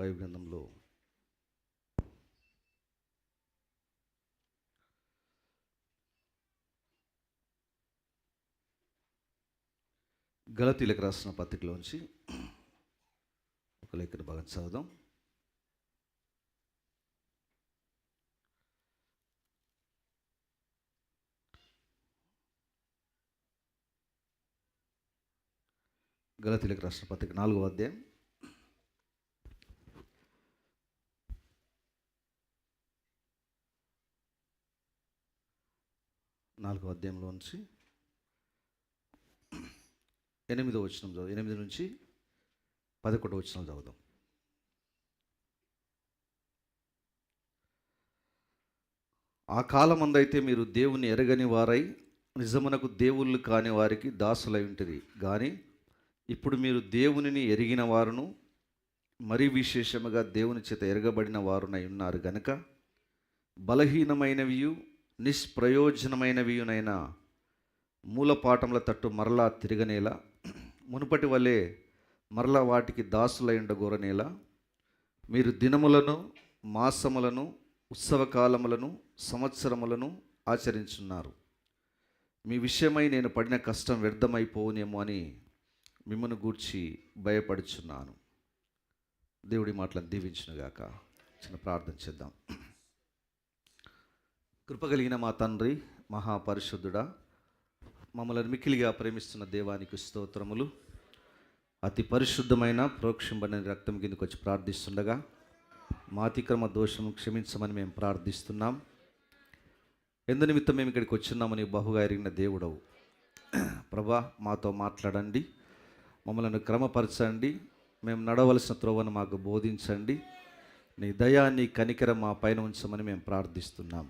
Bible గ్రంథంలో గలతీలకు రాసిన పత్రికలోంచి ఒక లేఖన భాగం చదువుదాం. గలతీలకు రాసిన పత్రిక 4వ అధ్యాయం 4వ అధ్యాయంలోంచి 8వ వచనం చదువు. 8 నుంచి 11వ వచనం చదువుదాం. ఆ కాలమందైతే మీరు దేవుని ఎరగని వారై నిజమునకు దేవుళ్ళు కాని వారికి దాసులై ఉంటుంది. కానీ ఇప్పుడు మీరు దేవునిని ఎరిగిన వారును మరీ విశేషముగా దేవుని చేత ఎరగబడిన వారునై ఉన్నారు గనుక బలహీనమైనవియు నిష్ప్రయోజనమైనవియునైన మూలపాఠముల తట్టు మరలా తిరగనేలా మునుపటి వలె మరలా వాటికి దాసులై ఉండగోరనేలా మీరు దినములను మాసములను ఉత్సవకాలములను సంవత్సరములను ఆచరించున్నారు. మీ విషయమై నేను పడిన కష్టం వ్యర్థమైపోవునేమో అని మిమ్మల్ని గూర్చి భయపడుచున్నాను. దేవుడి మాటలను దీవించునుగాక. చిన్న ప్రార్థన చేద్దాం. కృపగలిగిన మా తండ్రి, మహాపరిశుద్ధుడా, మమ్మల్ని మిక్కిలిగా ప్రేమిస్తున్న దేవానికి స్తోత్రములు. అతి పరిశుద్ధమైన ప్రోక్షింబడిన రక్తం కిందకు వచ్చి ప్రార్థిస్తుండగా మా అతిక్రమ దోషం క్షమించమని మేము ప్రార్థిస్తున్నాం. ఎందు నిమిత్తం మేము ఇక్కడికి వచ్చిన్నామని బహుగా ఎరిగిన దేవుడవు ప్రభా, మాతో మాట్లాడండి, మమ్మల్ని క్రమపరచండి, మేము నడవలసిన త్రోవను మాకు బోధించండి. నీ దయా నీ కనికరం మా పైన ఉంచమని మేము ప్రార్థిస్తున్నాం.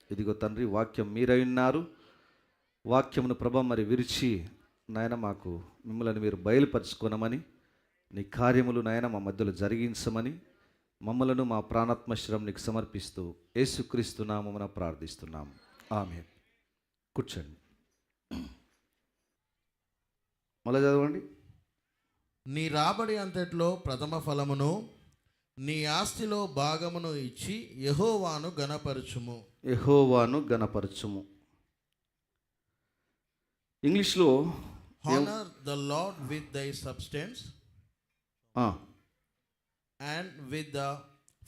ఇదిగో తండ్రి, వాక్యం మీరై ఉన్నారు. వాక్యమును ప్రభ మరి విరిచి నాయన మాకు మిమ్మల్ని మీరు బయలుపరచుకోనమని, నీ కార్యములు నాయన మా మధ్యలో జరిగించమని మమ్మలను మా ప్రాణాత్మశరం నీకు సమర్పిస్తూ యేసుక్రీస్తు నామమున ప్రార్థిస్తున్నాం. ఆమేన్. కూర్చోండి. మళ్ళీ చదవండి. నీ రాబడి అంతట్లో ప్రథమ ఫలమును నీ ఆస్తిలో భాగమును ఇచ్చి యెహోవాను గణపరచుము. యెహోవాను గణపరచుము. ఇంగ్లీష్లో హానర్ ద లార్డ్ విత్ దై substance and with the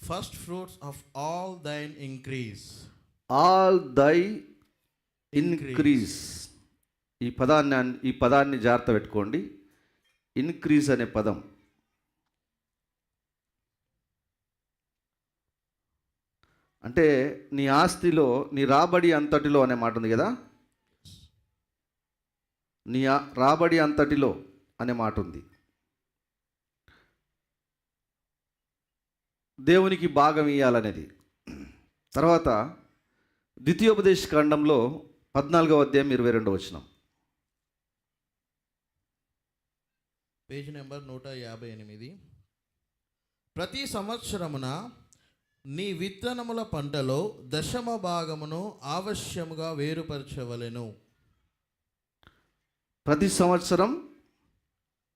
first fruits of all thine increase. All దై ఇన్క్రీజ్. ఈ పదాన్ని జాగ్రత్త పెట్టుకోండి. ఇన్క్రీజ్ అనే పదం అంటే నీ ఆస్తిలో నీ రాబడి అంతటిలో అనే మాట ఉంది కదా. నీ రాబడి అంతటిలో అనే మాట ఉంది. దేవునికి భాగం ఇవ్వాలనేది. తర్వాత ద్వితీయోపదేశ కాండంలో 14వ అధ్యాయం 22వ వచనం. Page number 158. ప్రతి సంవత్సరమున నీ విత్తనముల పంటలో దశమ భాగమును ఆవశ్యముగా వేరుపరచవలెను. ప్రతి సంవత్సరం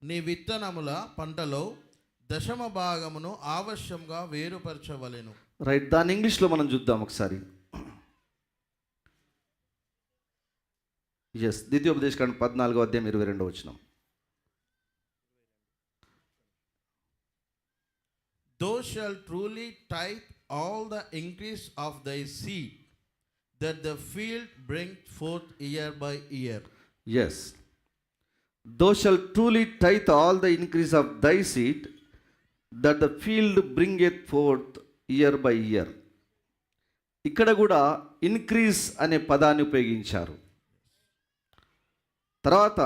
నీ విత్తనముల పంటలో దశమ భాగమును ఆవశ్యంగా వేరుపరచవలెను. రైట్. దాన్ని ఇంగ్లీష్లో మనం చూద్దాం ఒకసారి. ఎస్, ద్వితీయోపదేశ కాండం 14వ అధ్యాయం 22వ వచనం. Thou shalt truly tithe all the increase of thy seed, that the field bring forth year by year. Yes. Thou shalt truly tithe all the increase of thy seed, that the field bringeth forth year by year. ఇక్కడ కూడా increase అనే పదాన్ని ఉపయోగించారు. తర్వాత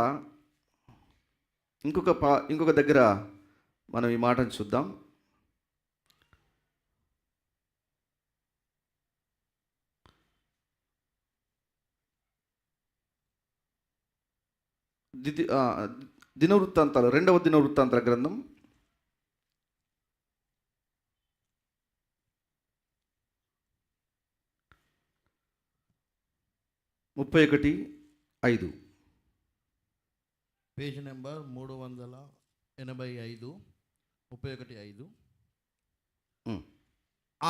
ఇంకొక దగ్గర మనం ఈ మాటను చూద్దాం. దినవృత్తాంతాలు 2వ దినవృత్తాంతాల గ్రంథం 31:5. Page number 385, 31:5.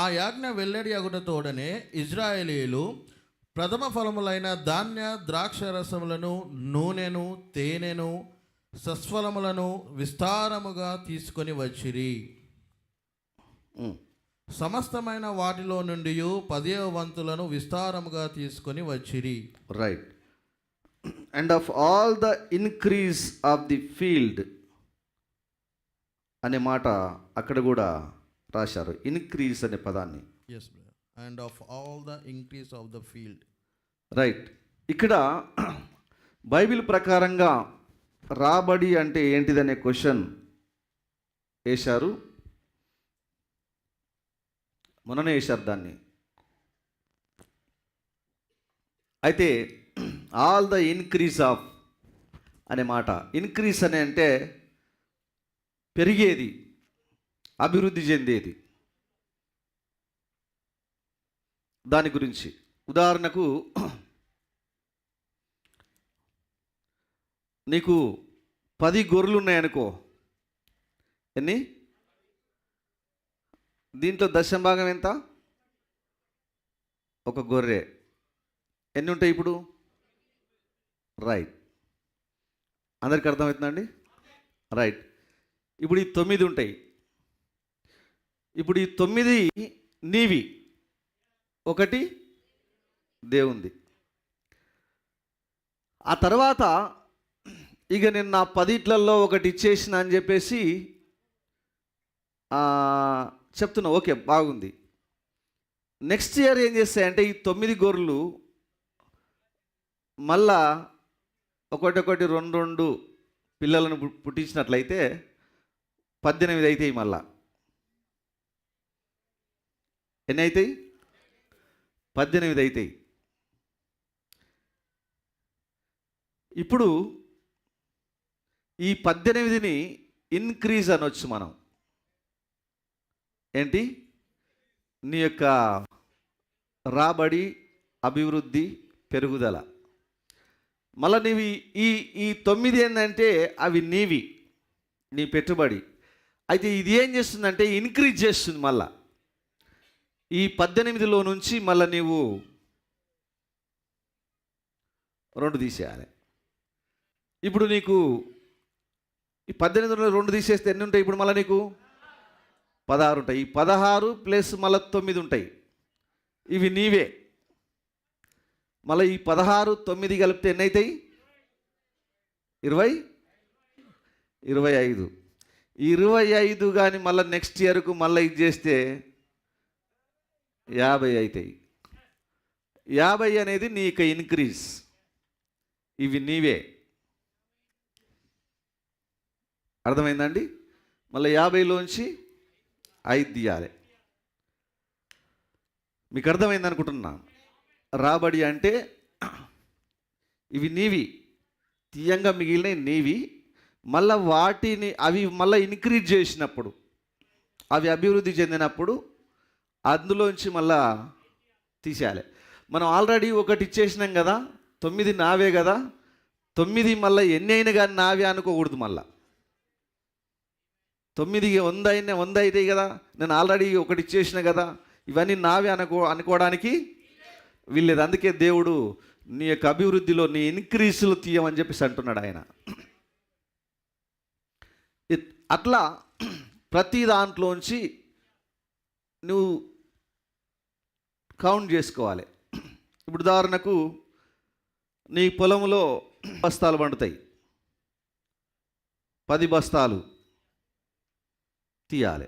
ఆ యాజ్ఞ వెల్లడి అగుటతోడనే ఇజ్రాయేలీలు ప్రథమ ఫలములైన ధాన్య ద్రాక్షరసములను నూనెను తేనెను సస్ఫలములను విస్తారముగా తీసుకొని వచ్చిరి. సమస్తమైన వాటిలో నుండి 10వ వంతులను విస్తారముగా తీసుకొని వచ్చిరి. Right. And of all the increase of the field అనే మాట అక్కడ కూడా రాశారు, ఇన్క్రీజ్ అనే పదాన్ని. Yes brother. And of all the increase of the field. Right. ఇక్కడ బైబిల్ ప్రకారంగా రాబడి అంటే ఏంటిదనే క్వశ్చన్ వేశారు, మొన్ననే వేశారు దాన్ని. అయితే ఆల్ ద ఇన్క్రీజ్ ఆఫ్ అనే మాట, ఇన్క్రీజ్ అనే అంటే పెరిగేది, అభివృద్ధి చెందేది, దాని గురించి. ఉదాహరణకు నీకు 10 గొర్రెలు ఉన్నాయనుకో, ఎన్ని? దీంట్లో దశంభాగం ఎంత? ఒక గొర్రె. ఎన్ని ఉంటాయి ఇప్పుడు? రైట్. అందరికి అర్థమవుతుందండి? రైట్. ఇప్పుడు ఈ 9 ఉంటాయి. ఇప్పుడు ఈ 9 నీవి, ఒకటి దేవుంది. ఆ తర్వాత ఇక నేను నా 10 ఒకటి ఇచ్చేసిన అని చెప్పేసి చెప్తున్నా, ఓకే బాగుంది. నెక్స్ట్ ఇయర్ ఏం చేస్తాయంటే ఈ 9 గొర్రెలు మళ్ళా ఒకటి 2 పిల్లలను పుట్టించినట్లయితే 18 అవుతాయి. మళ్ళా ఎన్ని అవుతాయి? 18 అవుతాయి. ఇప్పుడు ఈ 18ని ఇన్క్రీజ్ అనొచ్చు మనం. ఏంటి? నీ యొక్క రాబడి, అభివృద్ధి, పెరుగుదల. మళ్ళీ నీవి ఈ 9 ఏంటంటే అవి నీవి, నీ పెట్టుబడి. అయితే ఇది ఏం చేస్తుందంటే ఇన్క్రీజ్ చేస్తుంది. మళ్ళా ఈ 18లో నుంచి మళ్ళీ నీవు 2 తీసేయాలి. ఇప్పుడు నీకు ఈ 18లో 2 తీసేస్తే ఎన్ని ఉంటాయి? ఇప్పుడు మళ్ళీ నీకు 16 ఉంటాయి. ఈ 16 ప్లస్ మళ్ళీ 9 ఉంటాయి, ఇవి నీవే. మళ్ళీ ఈ 16, 9 కలిపితే ఎన్ని అవుతాయి? 25. 25 కానీ మళ్ళీ నెక్స్ట్ ఇయర్కు మళ్ళీ ఇది చేస్తే 50 అవుతాయి. 50 అనేది నీ యొక్క ఇన్క్రీజ్, ఇవి నీవే. అర్థమైందండి? మళ్ళీ 50లోంచి 5 తీయాలి. మీకు అర్థమైంది అనుకుంటున్నా. రాబడి అంటే ఇవి నీవి, తీయంగా మిగిలినవి నీవి. మళ్ళీ వాటిని అవి మళ్ళీ ఇంక్రీజ్ చేసినప్పుడు, అవి అభివృద్ధి చెందినప్పుడు అందులోంచి మళ్ళా తీసేయాలి. మనం ఆల్రెడీ ఒకటి ఇచ్చేసినాం కదా, 9 నావే కదా, 9 మళ్ళీ ఎన్ని అయినా కానీ నావే అనుకోకూడదు. మళ్ళా 9 100 అవుతాయి కదా, నేను ఆల్రెడీ ఒకటి ఇచ్చేసిన కదా, ఇవన్నీ నావే అనుకోవడానికి వీల్లేదు. అందుకే దేవుడు నీ యొక్క అభివృద్ధిలో నీ ఇన్క్రీజ్లు తీయమని చెప్పేసి అంటున్నాడు ఆయన. అట్లా ప్రతి దాంట్లోంచి నువ్వు కౌంట్ చేసుకోవాలి. ఇప్పుడు ఉదాహరణకు నీ పొలంలో బస్తాలు పండుతాయి, 10 బస్తాలు తీయాలి.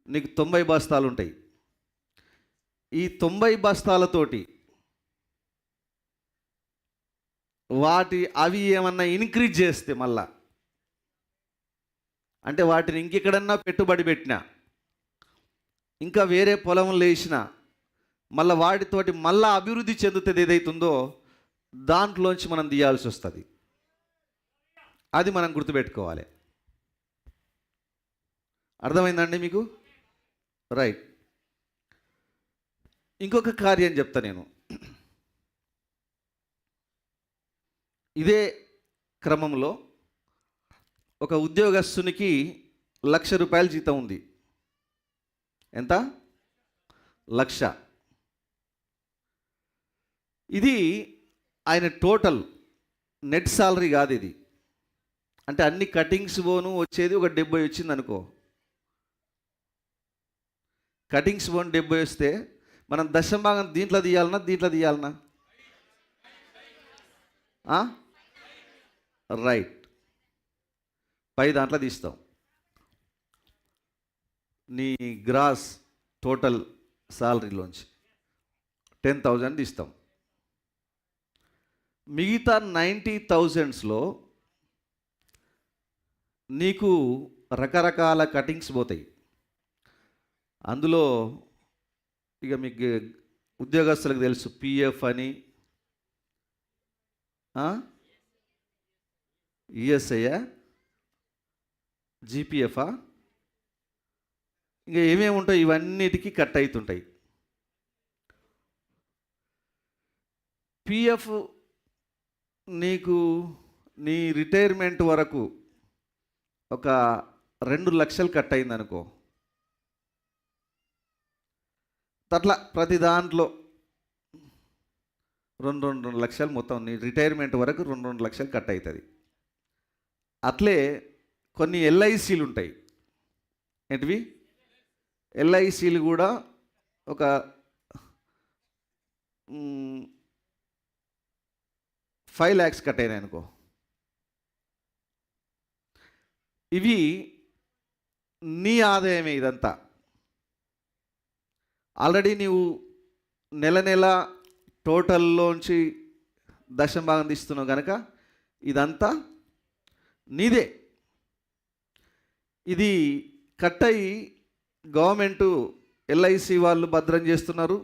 నీకు 90 బస్తాలు ఉంటాయి. ఈ 90 బస్తాలతోటి అవి ఏమన్నా ఇంక్రీజ్ చేస్తే మళ్ళా, అంటే వాటిని ఇంకెక్కడన్నా పెట్టుబడి పెట్టినా, ఇంకా వేరే పొలంలో వేసినా, మళ్ళీ వాటితోటి మళ్ళా అభివృద్ధి చెందుతుంది ఏదైతుందో దాంట్లోంచి మనం తీయాల్సి వస్తుంది. అది మనం గుర్తుపెట్టుకోవాలి. అర్థమైందండి మీకు? రైట్. ఇంకొక కార్యం చెప్తా నేను. ఇదే క్రమంలో ఒక ఉద్యోగస్తునికి 1,00,000 రూపాయల జీతం ఉంది. ఎంత? 1,00,000. ఇది ఆయన టోటల్ నెట్ సాలరీ కాదు ఇది. అంటే అన్ని కటింగ్స్ పోను వచ్చేది ఒక 70 వచ్చింది అనుకో. కటింగ్స్ పోను 70 వస్తే మనం దశంభాగం దీంట్లో తీయాలనా? రైట్, పై దాంట్లో తీస్తాం. నీ గ్రాస్ టోటల్ సాలరీలోంచి 10,000 తీస్తాం. మిగతా 90,000లో నీకు రకరకాల కటింగ్స్ పోతాయి. అందులో ఇక మీకు ఉద్యోగస్తులకు తెలుసు, పిఎఫ్ అని, ఈఎస్ఐయా, జీపీఎఫా, ఇంకా ఏమేమి ఉంటాయి ఇవన్నిటికీ కట్ అవుతుంటాయి. పిఎఫ్ నీకు నీ రిటైర్మెంట్ వరకు ఒక 2 లక్షలు కట్ అయింది అనుకో. అట్లా ప్రతి దాంట్లో 2 లక్షలు మొత్తం నీ రిటైర్మెంట్ వరకు 2 లక్షలు కట్ అవుతుంది. అట్లే కొన్ని ఎల్ఐసీలు ఉంటాయి. ఏంటివి? ఎల్ఐసీలు కూడా ఒక 5 lakhs కట్ అయినాయి అనుకో. ఇవి నీ ఆదాయమే ఇదంతా. ఆల్రెడీ నీవు నెల టోటల్లోంచి దశంభాగం తీస్తున్నావు కనుక ఇదంతా నీదే. ఇది కట్ అయ్యి గవర్నమెంటు ఎల్ఐసి వాళ్ళు భద్రం చేస్తున్నారు,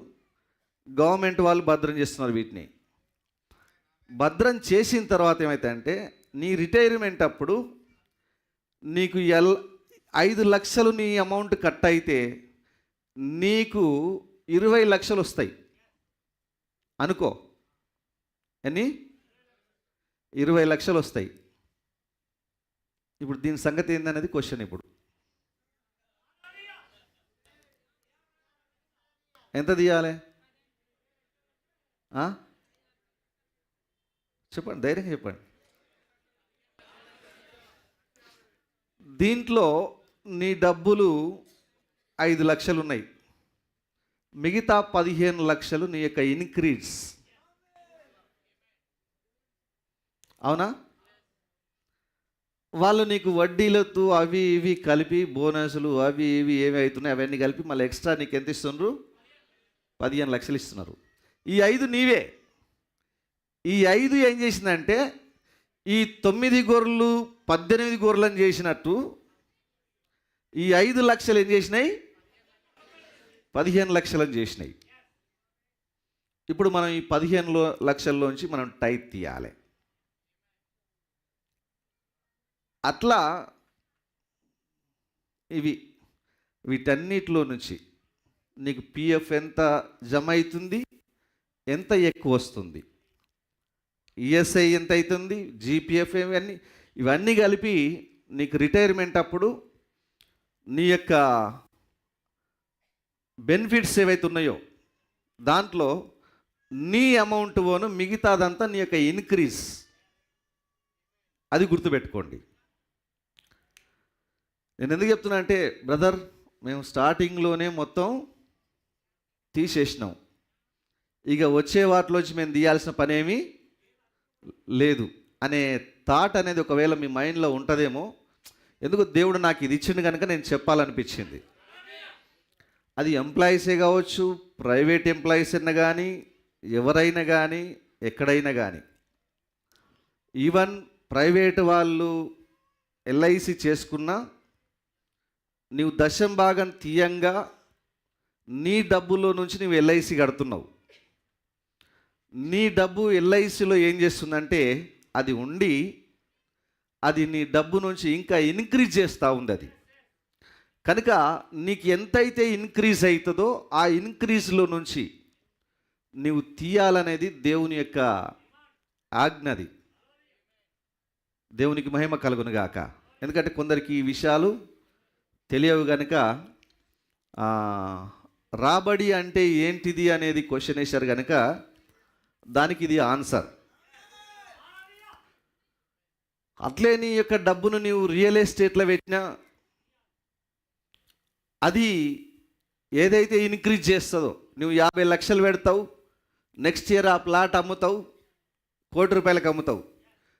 గవర్నమెంట్ వాళ్ళు భద్రం చేస్తున్నారు. వీటిని భద్రం చేసిన తర్వాత ఏమవుతాయంటే నీ రిటైర్మెంట్ అప్పుడు నీకు 5 లక్షలు నీ అమౌంట్ కట్ అయితే నీకు 20 లక్షలు వస్తాయి అనుకో. ఎన్ని? 20 లక్షలు వస్తాయి. ఇప్పుడు దీని సంగతి ఏందనేది క్వశ్చన్. ఇప్పుడు ఎంత తీయాలి? చెప్పండి, ధైర్యంగా చెప్పండి. దీంట్లో నీ డబ్బులు 5 లక్షలు ఉన్నాయి, మిగతా 15 లక్షలు నీ యొక్క ఇన్క్రీజ్. అవునా? వాళ్ళు నీకు వడ్డీలతో అవి ఇవి కలిపి బోనస్లు అవి ఇవి ఏవి అవుతున్నాయి అవన్నీ కలిపి మళ్ళీ ఎక్స్ట్రా నీకు ఎంత ఇస్తున్నారు? 15 లక్షలు ఇస్తున్నారు. ఈ 5 నీవే. ఈ 5 ఏం చేసిందంటే ఈ 9 గొర్రెలు 18 గొర్రెలను చేసినట్టు ఈ 5 లక్షలు ఏం చేసినాయి? 15 లక్షలను చేసినాయి. ఇప్పుడు మనం ఈ 15 లక్షల్లోంచి మనం టైప్ తీయాలి. అట్లా వీటన్నిటిలో నుంచి నీకు పిఎఫ్ ఎంత జమ అవుతుంది, ఎంత ఎక్కువ వస్తుంది, ఈఎస్ఐ ఎంత అవుతుంది, జీపీఎఫ్ ఇవన్నీ కలిపి నీకు రిటైర్మెంట్ అప్పుడు నీ యొక్క బెనిఫిట్స్ ఏవైతే ఉన్నాయో దాంట్లో నీ అమౌంట్ పోను, మిగతాదంతా నీ యొక్క ఇన్క్రీజ్. అది గుర్తుపెట్టుకోండి. నేను ఎందుకు చెప్తున్నా అంటే, బ్రదర్ మేము స్టార్టింగ్లోనే మొత్తం తీసేసినాం, ఇక వచ్చే వాటిలోంచి మేము తీయాల్సిన పనేమీ లేదు అనే థాట్ అనేది ఒకవేళ మీ మైండ్లో ఉంటుందేమో. ఎందుకు దేవుడు నాకు ఇది ఇచ్చిండు కనుక నేను చెప్పాలనిపించింది. అది ఎంప్లాయీసే కావచ్చు, ప్రైవేట్ ఎంప్లాయీస్ అయినా కానీ, ఎవరైనా కానీ, ఎక్కడైనా కానీ, ఈవెన్ ప్రైవేట్ వాళ్ళు ఎల్ఐసి చేసుకున్నా నీవు దశంభాగం తీయంగా నీ డబ్బులో నుంచి నువ్వు ఎల్ఐసి కడుతున్నావు. నీ డబ్బు ఎల్ఐసిలో ఏం చేస్తుందంటే అది ఉండి అది నీ డబ్బు నుంచి ఇంకా ఇన్క్రీజ్ చేస్తూ ఉంది. అది కనుక నీకు ఎంతైతే ఇన్క్రీజ్ అవుతుందో ఆ ఇన్క్రీజ్లో నుంచి నీవు తీయాలనేది దేవుని యొక్క ఆజ్ఞది. దేవునికి మహిమ కలుగునుగాక. ఎందుకంటే కొందరికి ఈ విషయాలు తెలియవు కనుక రాబడి అంటే ఏంటిది అనేది క్వశ్చన్ వేశారు కనుక దానికి ఇది ఆన్సర్. అట్లే నీ యొక్క డబ్బును నీవు రియల్ ఎస్టేట్లో పెట్టినా అది ఏదైతే ఇంక్రీజ్ చేస్తుందో, నువ్వు 50 లక్షలు పెడతావు, నెక్స్ట్ ఇయర్ ఆ ప్లాట్ అమ్ముతావు, ₹1,00,00,000 అమ్ముతావు.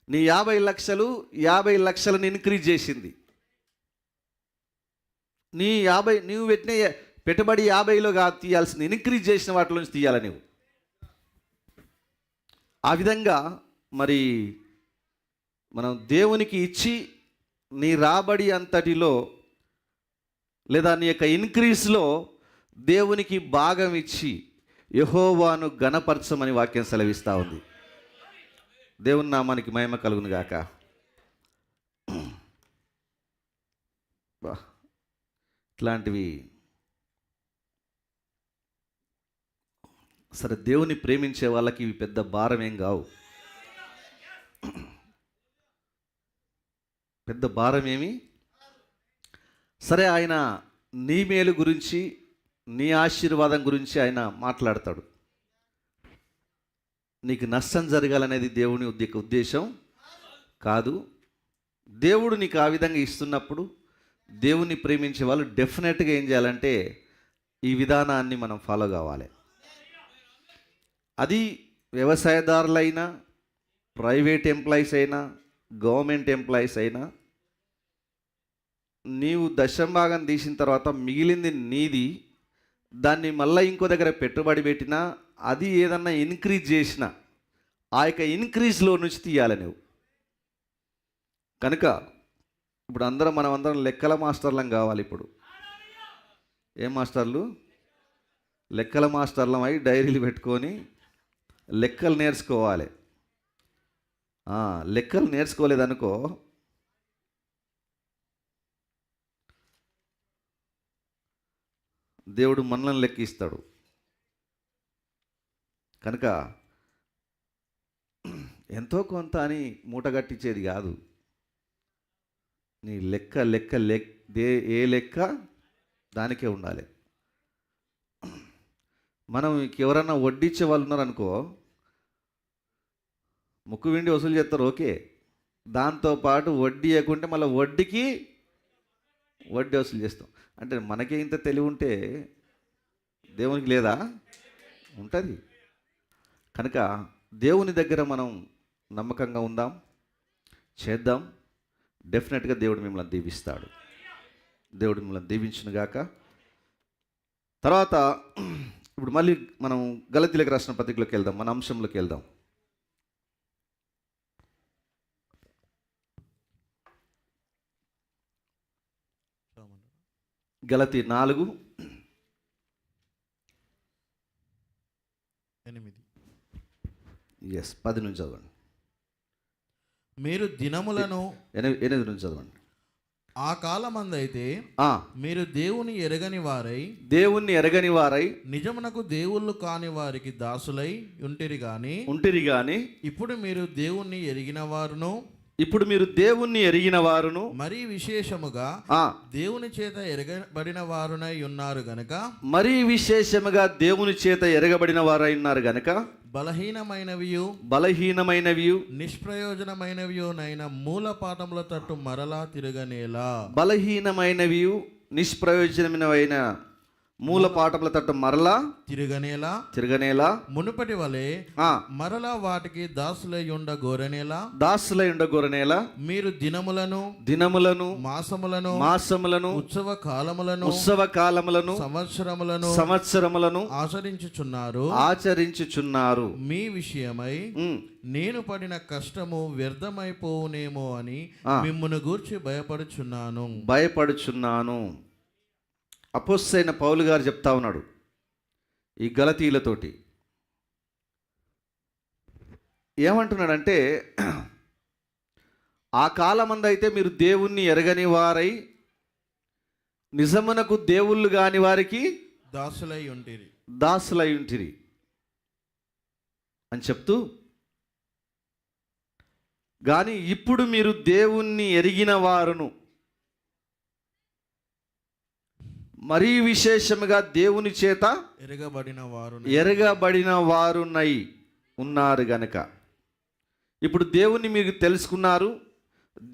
నీ 50 లక్షలను ఇంక్రీజ్ చేసింది. నువ్వు పెట్టిన పెట్టుబడి 50లో కాదు తీయాల్సింది, ఇంక్రీజ్ చేసిన వాటిలోంచి తీయాలి నువ్వు. ఆ విధంగా మరి మనం దేవునికి ఇచ్చి నీ రాబడి అంతటిలో లేదా నీ యొక్క ఇంక్రీజ్లో దేవునికి భాగం ఇచ్చి యెహోవాను ఘనపరచమని వాక్యం సెలవిస్తూ ఉంది. దేవుని నామానికి మహిమ కలుగును గాక. ఇట్లాంటివి సరే, దేవుని ప్రేమించే వాళ్ళకి ఇవి పెద్ద భారం ఏం కావు, పెద్ద భారం ఏమి. సరే, ఆయన నీ మేలు గురించి నీ ఆశీర్వాదం గురించి ఆయన మాట్లాడతాడు. నీకు నష్టం జరగాలనేది దేవుని ఉద్దేశం కాదు. దేవుడు నీకు ఆ విధంగా ఇస్తున్నప్పుడు దేవుని ప్రేమించే వాళ్ళు డెఫినెట్గా ఏం చేయాలంటే ఈ విధానాన్ని మనం ఫాలో కావాలి. అది వ్యవసాయదారులైనా, ప్రైవేట్ ఎంప్లాయీస్ అయినా, గవర్నమెంట్ ఎంప్లాయీస్ అయినా, నీవు దశంభాగం తీసిన తర్వాత మిగిలింది నీది, దాన్ని మళ్ళీ ఇంకో దగ్గర పెట్టుబడి పెట్టినా అది ఏదన్నా ఇంక్రీజ్ చేసినా ఆ యొక్క ఇంక్రీజ్లో నుంచి తీయాలి నువ్వు. కనుక ఇప్పుడు మనం అందరం లెక్కల మాస్టర్లం కావాలి. ఇప్పుడు ఏం మాస్టర్లు? లెక్కల మాస్టర్లం అయి డైరీలు పెట్టుకొని లెక్కలు నేర్చుకోవాలి. లెక్కలు నేర్చుకోలేదనుకో, దేవుడు మనల్ని లెక్కిస్తాడు. కనుక ఎంతో కొంత అని మూటగట్టించేది కాదు. నీ ఏ లెక్క దానికే ఉండాలి. మనం ఎవరన్నా వడ్డీచ్చే వాళ్ళు ఉన్నారనుకో, ముక్కు విండి వసూలు చేస్తారు, ఓకే. దాంతోపాటు వడ్డీ ఇవ్వకుంటే మళ్ళీ వడ్డీ వసూలు చేస్తాం. అంటే మనకే ఇంత తెలివి ఉంటే దేవునికి లేదా? ఉంటుంది. కనుక దేవుని దగ్గర మనం నమ్మకంగా ఉందాం, చేద్దాం. డెఫినెట్గా దేవుడు మిమ్మల్ని దీవిస్తాడు. దేవుడు మిమ్మల్ని దీవించునుగాక. తర్వాత ఇప్పుడు మళ్ళీ మనం గలతీయులకు రాసిన పత్రికలోకి వెళ్దాం, మన అంశంలోకి వెళ్దాం. గలతీ 4:8 నుంచి చదవండి. మీరు దినములను 8 నుంచి చదవండి. ఆ కాలమందైతే మీరు దేవుని ఎరగని వారై నిజమునకు దేవుళ్ళు కాని వారికి దాసులై ఉంటిరి గాని ఇప్పుడు మీరు దేవుణ్ణి ఎరిగిన వారును మరీ విశేషముగా దేవుని చేత ఎరగబడిన వారునై ఉన్నారు గనక బలహీనమైనవియు నిష్ప్రయోజనమైనవియునైన మూల పాఠముల తట్టు మరలా తిరగనేలా. బలహీనమైనవియు నిష్ప్రయోజనమైన మూల పాఠముల తట్టు మరలా తిరగనేలా మునుపటి వలె మరలా వాటికి దాసులై ఉండ గోరనేలా మీరు దినములను మాసములను ఉత్సవ కాలములను సంవత్సరములను ఆచరించుచున్నారు. మీ విషయమై నేను పడిన కష్టము వ్యర్థమైపోవునేమో అని మిమ్మును గూర్చి భయపడుచున్నాను. అపోస్తలుడైన పౌలు గారు చెప్తా ఉన్నాడు ఈ గలతీయులతోటి. ఏమంటున్నాడంటే, ఆ కాలమందైతే మీరు దేవుణ్ణి ఎరగని వారై నిజమునకు దేవుళ్ళు కాని వారికి దాసులై ఉంటిరి అని చెప్తూ, కానీ ఇప్పుడు మీరు దేవుణ్ణి ఎరిగిన వారును మరీ విశేషముగా దేవుని చేత ఎరగబడిన వారునై ఉన్నారు గనక. ఇప్పుడు దేవుని మీరు తెలుసుకున్నారు,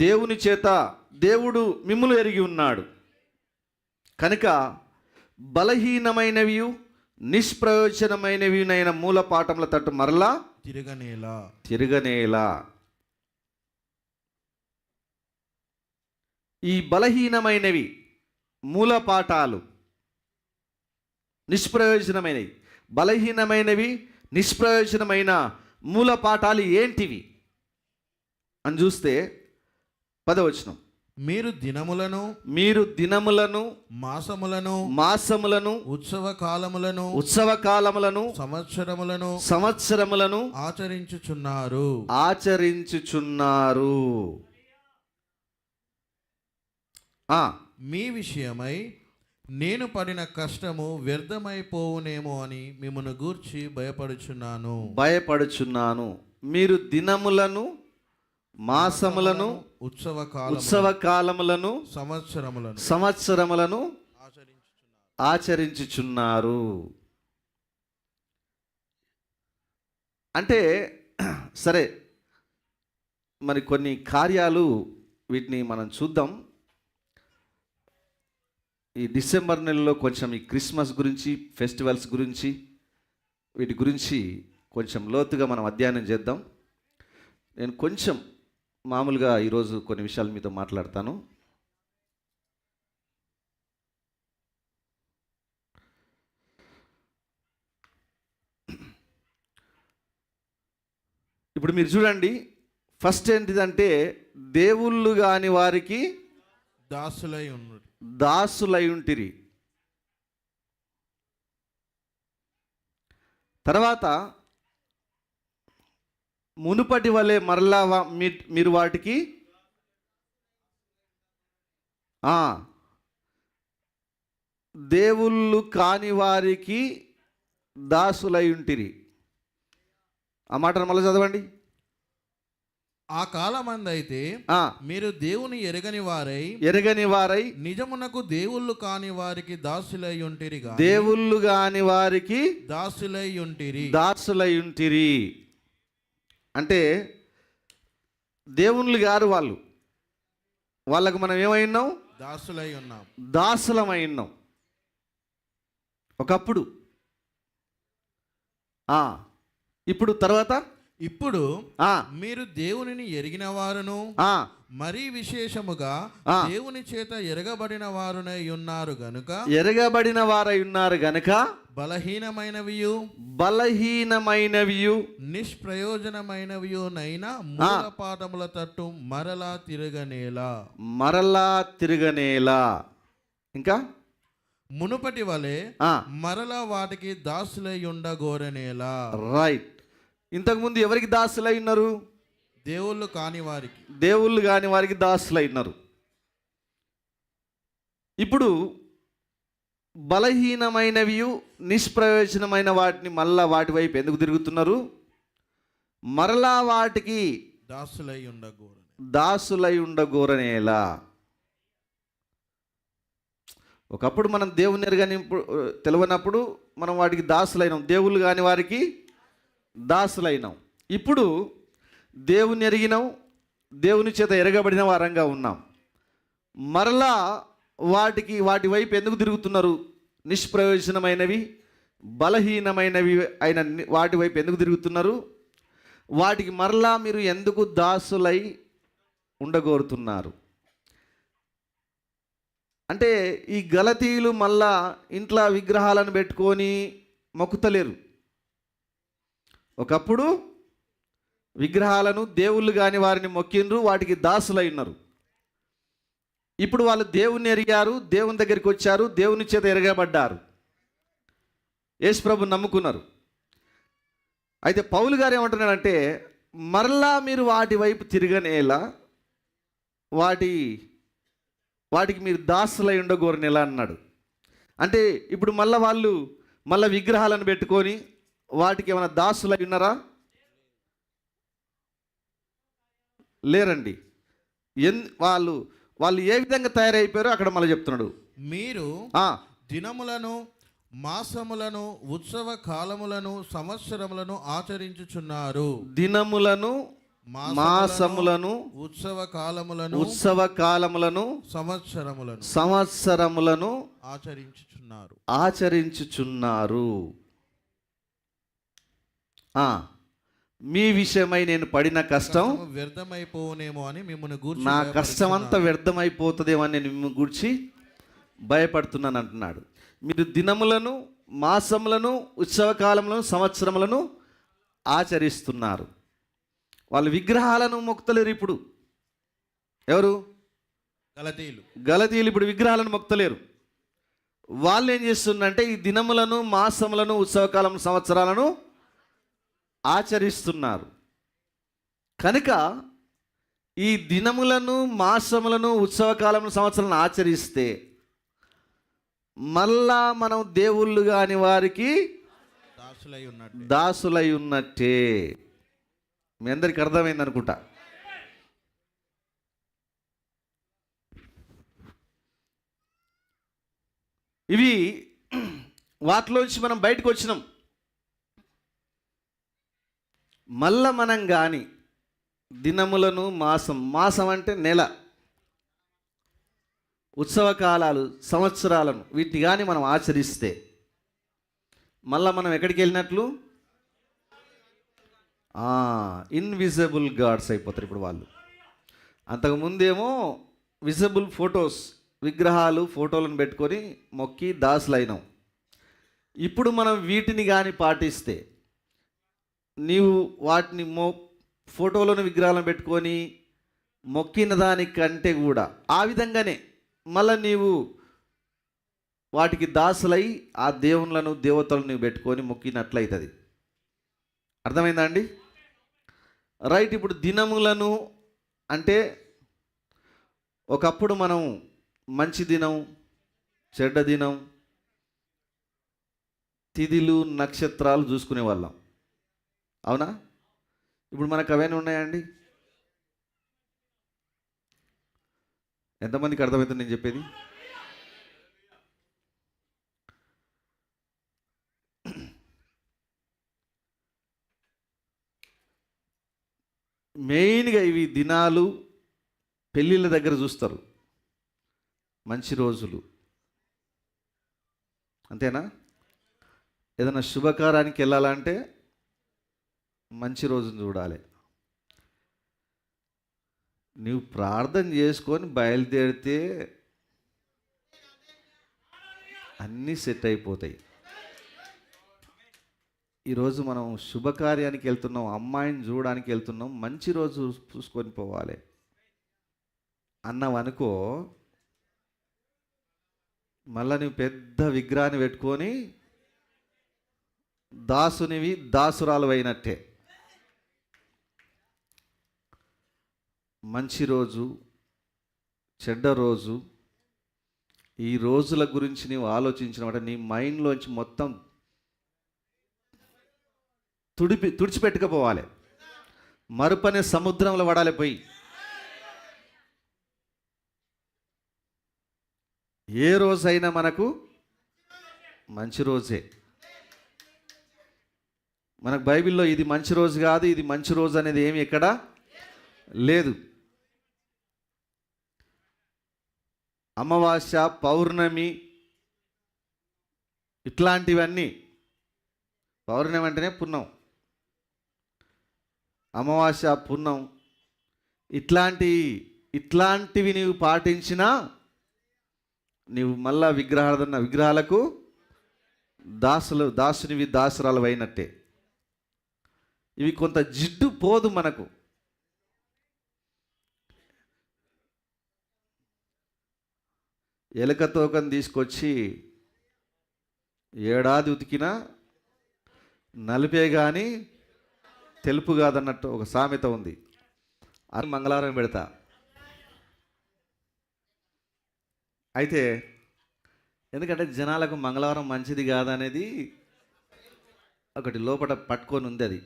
దేవుని చేత దేవుడు మిమ్ములు ఎరిగి ఉన్నాడు కనుక బలహీనమైనవి నిష్ప్రయోజనమైనవినైన మూల పాఠముల తట్టు మరలా తిరగనేలా. ఈ బలహీనమైనవి మూల పాఠాలు నిష్ప్రయోజనమైనవి, బలహీనమైనవి నిష్ప్రయోజనమైన మూల పాఠాలు ఏంటివి అని చూస్తే 10వ వచనం, మీరు దినములను మాసములను ఉత్సవ కాలములను సంవత్సరములను ఆచరించుచున్నారు. మీ విషయమై నేను పడిన కష్టము వ్యర్థమైపోవునేమో అని మిమ్మల్ని గూర్చి భయపడుచున్నాను. మీరు దినములను మాసములను ఉత్సవ కాలములను సంవత్సరములను ఆచరించుచున్నారు. అంటే సరే, మరి కొన్ని కార్యాలు వీటిని మనం చూద్దాం. ఈ డిసెంబర్ నెలలో కొంచెం ఈ క్రిస్మస్ గురించి, ఫెస్టివల్స్ గురించి, వీటి గురించి కొంచెం లోతుగా మనం అధ్యయనం చేద్దాం. నేను కొంచెం మామూలుగా ఈరోజు కొన్ని విషయాలు మీతో మాట్లాడతాను. ఇప్పుడు మీరు చూడండి, ఫస్ట్ ఏంటిదంటే దేవుళ్ళు కాని వారికి దాసులై ఉంటిరి. తర్వాత మునుపటి వలె మరలా మీరు వాటికి దేవుళ్ళు కాని వారికి దాసులై ఉంటిరి. ఆ మాటను మళ్ళీ చదవండి. ఆ కాలమందైతే మీరు దేవుని ఎరగని వారై నిజమునకు దేవుళ్ళు కాని వారికి దాసులై ఉంటిరి. దేవుళ్ళు కాని వారికి దాసులై ఉంటిరి అంటే దేవుళ్ళు గారు వాళ్ళకు మనం ఏమై ఉన్నాం? దాసులమై ఉన్నాం ఒకప్పుడు. ఇప్పుడు తర్వాత మీరు దేవునిని ఎరిగిన వారును మరీ విశేషముగా దేవుని చేత ఎరగబడిన వారునై ఉన్నారు గనుక బలహీనమైనవియు నిష్ప్రయోజనమైనవియునైన మూల పాఠముల తట్టు మరలా తిరగనేలా. ఇంకా మునుపటి వలె మరలా వాటికి దాసులై ఉండగోరనేలా. రైట్. ఇంతకుముందు ఎవరికి దాసులై ఉన్నారు? దేవుళ్ళు కాని వారికి దాసులై ఉన్నారు. ఇప్పుడు బలహీనమైనవి నిష్ప్రయోజనమైన వాటిని మళ్ళా వాటి వైపు ఎందుకు తిరుగుతున్నారు? మరలా వాటికి దాసులై ఉండగోరనేలా. ఒకప్పుడు మనం దేవుని ఎరగని తెలియనప్పుడు మనం వాటికి దాసులైనాం, దేవుళ్ళు కాని వారికి దాసులైనాం. ఇప్పుడు దేవుని ఎరిగినాం, దేవుని చేత ఎరగబడిన వారంగా ఉన్నాం. మరలా వాటి వైపు ఎందుకు తిరుగుతున్నారు? నిష్ప్రయోజనమైనవి బలహీనమైనవి అయిన వాటి వైపు ఎందుకు తిరుగుతున్నారు? వాటికి మరలా మీరు ఎందుకు దాసులై ఉండగోరుతున్నారు? అంటే ఈ గలతీయులు మళ్ళా ఇంట్లో విగ్రహాలను పెట్టుకొని మొక్కుతలేరు. ఒకప్పుడు విగ్రహాలను దేవుళ్ళు కాని వారిని మొక్కిండ్రు, వాటికి దాసులై ఉన్నారు. ఇప్పుడు వాళ్ళు దేవుణ్ణి ఎరిగారు, దేవుని దగ్గరికి వచ్చారు, దేవుని చేత ఎరగబడ్డారు, యేసు ప్రభుని నమ్ముకున్నారు. అయితే పౌలు గారు ఏమంటున్నాడంటే మరలా మీరు వాటి వైపు తిరగనేలా, వాటికి మీరు దాసులై ఉండగోరనేలా అన్నాడు. అంటే ఇప్పుడు మళ్ళీ విగ్రహాలను పెట్టుకొని వాటికి ఏమైనా దాసులై ఉన్నారా? లేరండి. వాళ్ళు ఏ విధంగా తయారైపోయారో అక్కడ మళ్ళీ చెప్తున్నాడు. మీరు దినములను, మాసములను, ఉత్సవ కాలములను, సంవత్సరములను ఆచరించుచున్నారు. దినములను, మాసములను, ఉత్సవ కాలములను, ఉత్సవ కాలములను, సంవత్సరములను ఆచరించుచున్నారు. మీ విషయమై నేను పడిన కష్టం వ్యర్థమైపోనేమో అని మిమ్మల్ని గూర్చి, నా కష్టం అంతా వ్యర్థమైపోతుందేమో అని నేను మిమ్మల్ని గూర్చి భయపడుతున్నాను అంటున్నాడు. మీరు దినములను, మాసములను, ఉత్సవ కాలములను, సంవత్సరములను ఆచరిస్తున్నారు. వాళ్ళు విగ్రహాలను మొక్తలేరు. ఇప్పుడు ఎవరు? గలతీయులు ఇప్పుడు విగ్రహాలను మొక్తలేరు. వాళ్ళు ఏం చేస్తున్నారంటే ఈ దినములను, మాసములను, ఉత్సవకాలం, సంవత్సరాలను ఆచరిస్తున్నారు. కనుక ఈ దినములను, మాసములను, ఉత్సవకాలం, సంవత్సరాలను ఆచరిస్తే మళ్ళా మనం దేవుళ్ళు కాని వారికి దాసులై ఉన్నట్టే. మీ అందరికి అర్థమైంది అనుకుంటా. ఇవి వాటిలోంచి మనం బయటకు వచ్చినాం. మళ్ళా మనం కానీ దినములను, మాసం అంటే నెల, ఉత్సవ కాలాలు, సంవత్సరాలను వీటిని కానీ మనం ఆచరిస్తే మళ్ళా మనం ఎక్కడికి వెళ్ళినట్లు? ఇన్విజిబుల్ గాడ్స్ అయిపోతారు ఇప్పుడు వాళ్ళు. అంతకుముందేమో విజిబుల్ ఫొటోస్, విగ్రహాలు, ఫోటోలను పెట్టుకొని మొక్కి దాసులైనాం. ఇప్పుడు మనం వీటిని కానీ పాటిస్తే, నీవు వాటిని ఫోటోలను, విగ్రహాలను పెట్టుకొని మొక్కిన దానికంటే కూడా ఆ విధంగానే మళ్ళీ నీవు వాటికి దాసులై ఆ దేవుళ్ళను, దేవతలను పెట్టుకొని మొక్కినట్లయితుంది. అర్థమైందా అండి? రైట్. ఇప్పుడు దినములను అంటే ఒకప్పుడు మనం మంచి దినం, చెడ్డ దినం, తిథులు, నక్షత్రాలు చూసుకునే వాళ్ళం. అవునా? ఇప్పుడు మనకు అవన్నీ ఉన్నాయండి? ఎంతమందికి అర్థమవుతుంది నేను చెప్పేది? మెయిన్గా ఇవి దినాలు పెళ్ళిళ్ళ దగ్గర చూస్తారు, మంచి రోజులు. అంతేనా? ఏదైనా శుభకార్యానికి వెళ్ళాలంటే మంచి రోజును చూడాలి. నువ్వు ప్రార్థన చేసుకొని బయలుదేరితే అన్నీ సెట్ అయిపోతాయి. ఈరోజు మనం శుభకార్యానికి వెళ్తున్నాం, అమ్మాయిని చూడడానికి వెళ్తున్నాం, మంచి రోజు చూసుకొని పోవాలి అన్నావు అనుకో, మళ్ళా నువ్వు పెద్ద విగ్రహాన్ని పెట్టుకొని దాసునివి, దాసురాలు అయినట్టే. మంచి రోజు, చెడ్డ రోజు, ఈ రోజుల గురించి నీవు ఆలోచించినమాట నీ మైండ్లోంచి మొత్తం తుడిచిపెట్టుకపోవాలి. మరుపనే సముద్రంలో పడాలి పోయి. ఏ రోజైనా మనకు మంచి రోజే. మనకు బైబిల్లో ఇది మంచి రోజు కాదు, ఇది మంచి రోజు అనేది ఏమి ఎక్కడ లేదు. అమావాస్య, పౌర్ణమి ఇట్లాంటివన్నీ, పౌర్ణమి అంటేనే పుణ్యం, అమావాస్య, పుణ్యం ఇట్లాంటివి నీవు పాటించినా నీవు మళ్ళా విగ్రహాలకు దాసునివి, దాసురాలు అయినట్టే. ఇవి కొంత జిడ్డు పోదు మనకు. ఎలుక తోకను తీసుకొచ్చి ఏడాది ఉతికినా నలిపే కానీ తెలుపు కాదన్నట్టు ఒక సామెత ఉంది. అది మంగళవారం పెడతా. అయితే ఎందుకంటే జనాలకు మంగళవారం మంచిది కాదనేది ఒకటి లోపల పట్టుకొని ఉంది. అది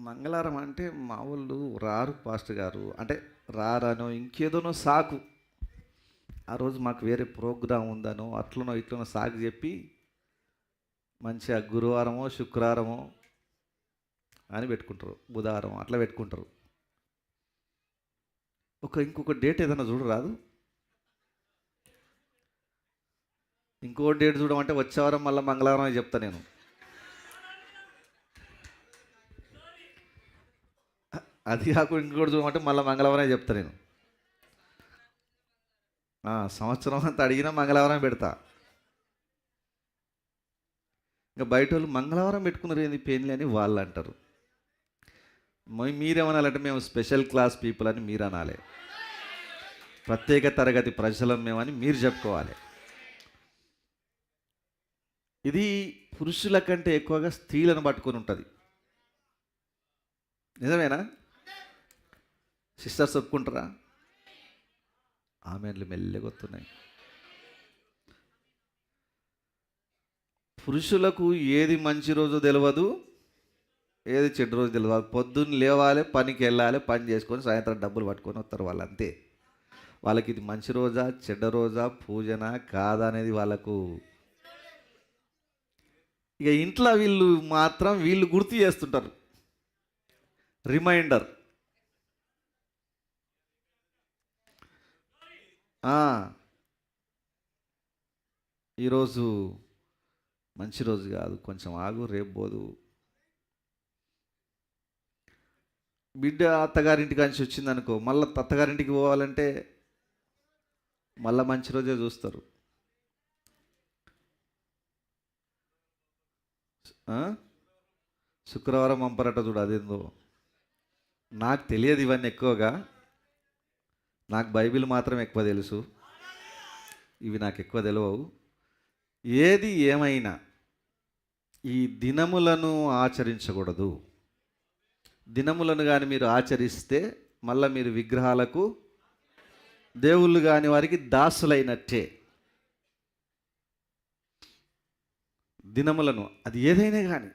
మంగళవారం అంటే మా వాళ్ళు రారు పాస్టర్ గారు అంటే రారనో ఇంకేదోనో సాకు ఆ రోజు మాకు వేరే ప్రోగ్రాం ఉందనో అట్లనో ఇట్లనో సాగు చెప్పి మంచిగా గురువారమో శుక్రవారమో అని పెట్టుకుంటారు, బుధవారం అట్లా పెట్టుకుంటారు. ఇంకొక డేట్ ఏదైనా చూడరాదు? ఇంకో డేట్ చూడమంటే వచ్చే వారం మళ్ళీ మంగళవారం అని చెప్తా నేను. అది కాకుండా ఇంకోటి చూడమంటే మళ్ళీ మంగళవారం చెప్తా నేను. సంవత్సరం అంతా అడిగినా మంగళవారం పెడతా. ఇంకా బయట వాళ్ళు మంగళవారం పెట్టుకున్నారు ఏంది పెళ్ళి అని వాళ్ళు అంటారు. మీరేమనాలంటే మేము స్పెషల్ క్లాస్ పీపుల్ అని మీరు అనాలి, ప్రత్యేక తరగతి ప్రజలం మేమని మీరు చెప్పుకోవాలి. ఇది పురుషుల కంటే ఎక్కువగా స్త్రీలను పట్టుకొని ఉంటుంది. నిజమేనా? సిస్టర్స్ ఒప్పుకుంటారా? ఆమెన్లు మెల్లగొస్తున్నాయి. పురుషులకు ఏది మంచి రోజు తెలియదు, ఏది చెడ్డ రోజు తెలియదు. పొద్దున్న లేవాలి, పనికి వెళ్ళాలి, పని చేసుకొని సాయంత్రం డబ్బులు పట్టుకొని వస్తారు వాళ్ళు, అంతే. వాళ్ళకి ఇది మంచి రోజా చెడ్డ రోజా పూజనా కాదా అనేది వాళ్ళకు. ఇక ఇంట్లో వీళ్ళు గుర్తు చేస్తుంటారు, రిమైండర్. ఈరోజు మంచి రోజు కాదు, కొంచెం ఆగు, రేపు పోదు. బిడ్డ అత్తగారింటికి నుంచి వచ్చిందనుకో, మళ్ళీ అత్తగారింటికి పోవాలంటే మళ్ళీ మంచి రోజే చూస్తారు. శుక్రవారం పంపరట చూడు, అదేందో నాకు తెలియదు ఇవన్నీ ఎక్కువగా. నాకు బైబిల్ మాత్రం ఎక్కువ తెలుసు, ఇవి నాకు ఎక్కువ తెలియవు. ఏది ఏమైనా ఈ దినములను ఆచరించకూడదు. దినములను కానీ మీరు ఆచరిస్తే మళ్ళీ మీరు విగ్రహాలకు దేవుళ్ళు కాని వారికి దాసులైనట్టే. దినములను అది ఏదైనా కానీ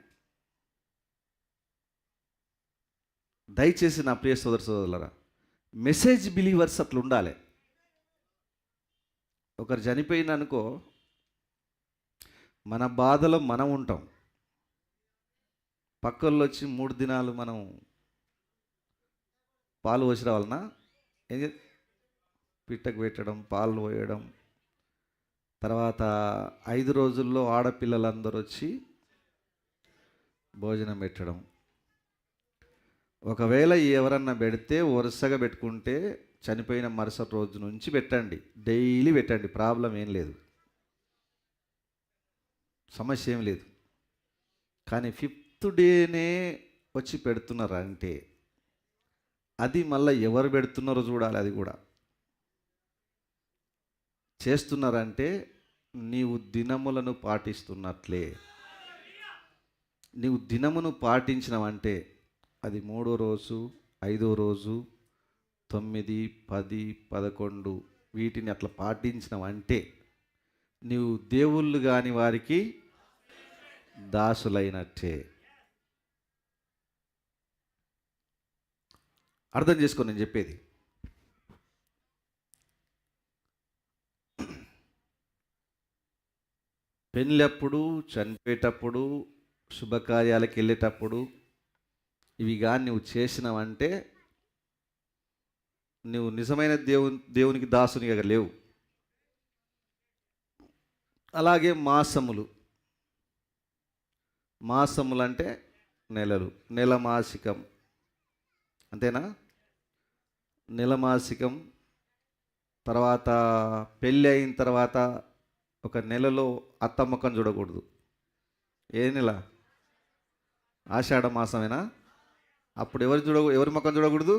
దయచేసి నా ప్రియ సోదర సోదరులరా, మెసేజ్ బిలీవర్స్ అట్లా ఉండాలి. ఒకరు చనిపోయిననుకో, మన బాధలో మనం ఉంటాం, పక్కల్లో వచ్చి 3 దినాలు మనం పాలు పోసి రావాలన్నా పిట్టకు పెట్టడం, పాలు పోయడం, తర్వాత 5 రోజుల్లో ఆడపిల్లలందరూ వచ్చి భోజనం పెట్టడం. ఒకవేళ ఎవరన్నా పెడితే వరుసగా పెట్టుకుంటే చనిపోయిన మరుసటి రోజు నుంచి పెట్టండి, డైలీ పెట్టండి, ప్రాబ్లం ఏం లేదు, సమస్య ఏం లేదు. కానీ 5th డేనే వచ్చి పెడుతున్నారంటే అది మళ్ళీ ఎవరు పెడుతున్నారో చూడాలి. అది కూడా చేస్తున్నారంటే నీవు దినములను పాటిస్తున్నట్లే. నీవు దినమును పాటించినవంటే అది 3వ రోజు, 5వ రోజు, 9, 10, 11 వీటిని అట్లా పాటించినవంటే నీవు దేవుళ్ళు కాని వారికి దాసులైనట్టే. అర్థం చేసుకో నేను చెప్పేది. పెళ్ళప్పుడు, చనిపోయేటప్పుడు, శుభకార్యాలకు వెళ్ళేటప్పుడు ఇవి కానీ నువ్వు చేసినావంటే నువ్వు నిజమైన దేవునికి దాసునిగా లేవు. అలాగే మాసములు అంటే నెలలు, నెలమాసికం, అంతేనా? నెలమాసికం తర్వాత పెళ్ళి అయిన తర్వాత ఒక నెలలో అత్త ముఖం చూడకూడదు. ఏ నెల? ఆషాఢ మాసమేనా? అప్పుడు ఎవరి ముఖం చూడకూడదు?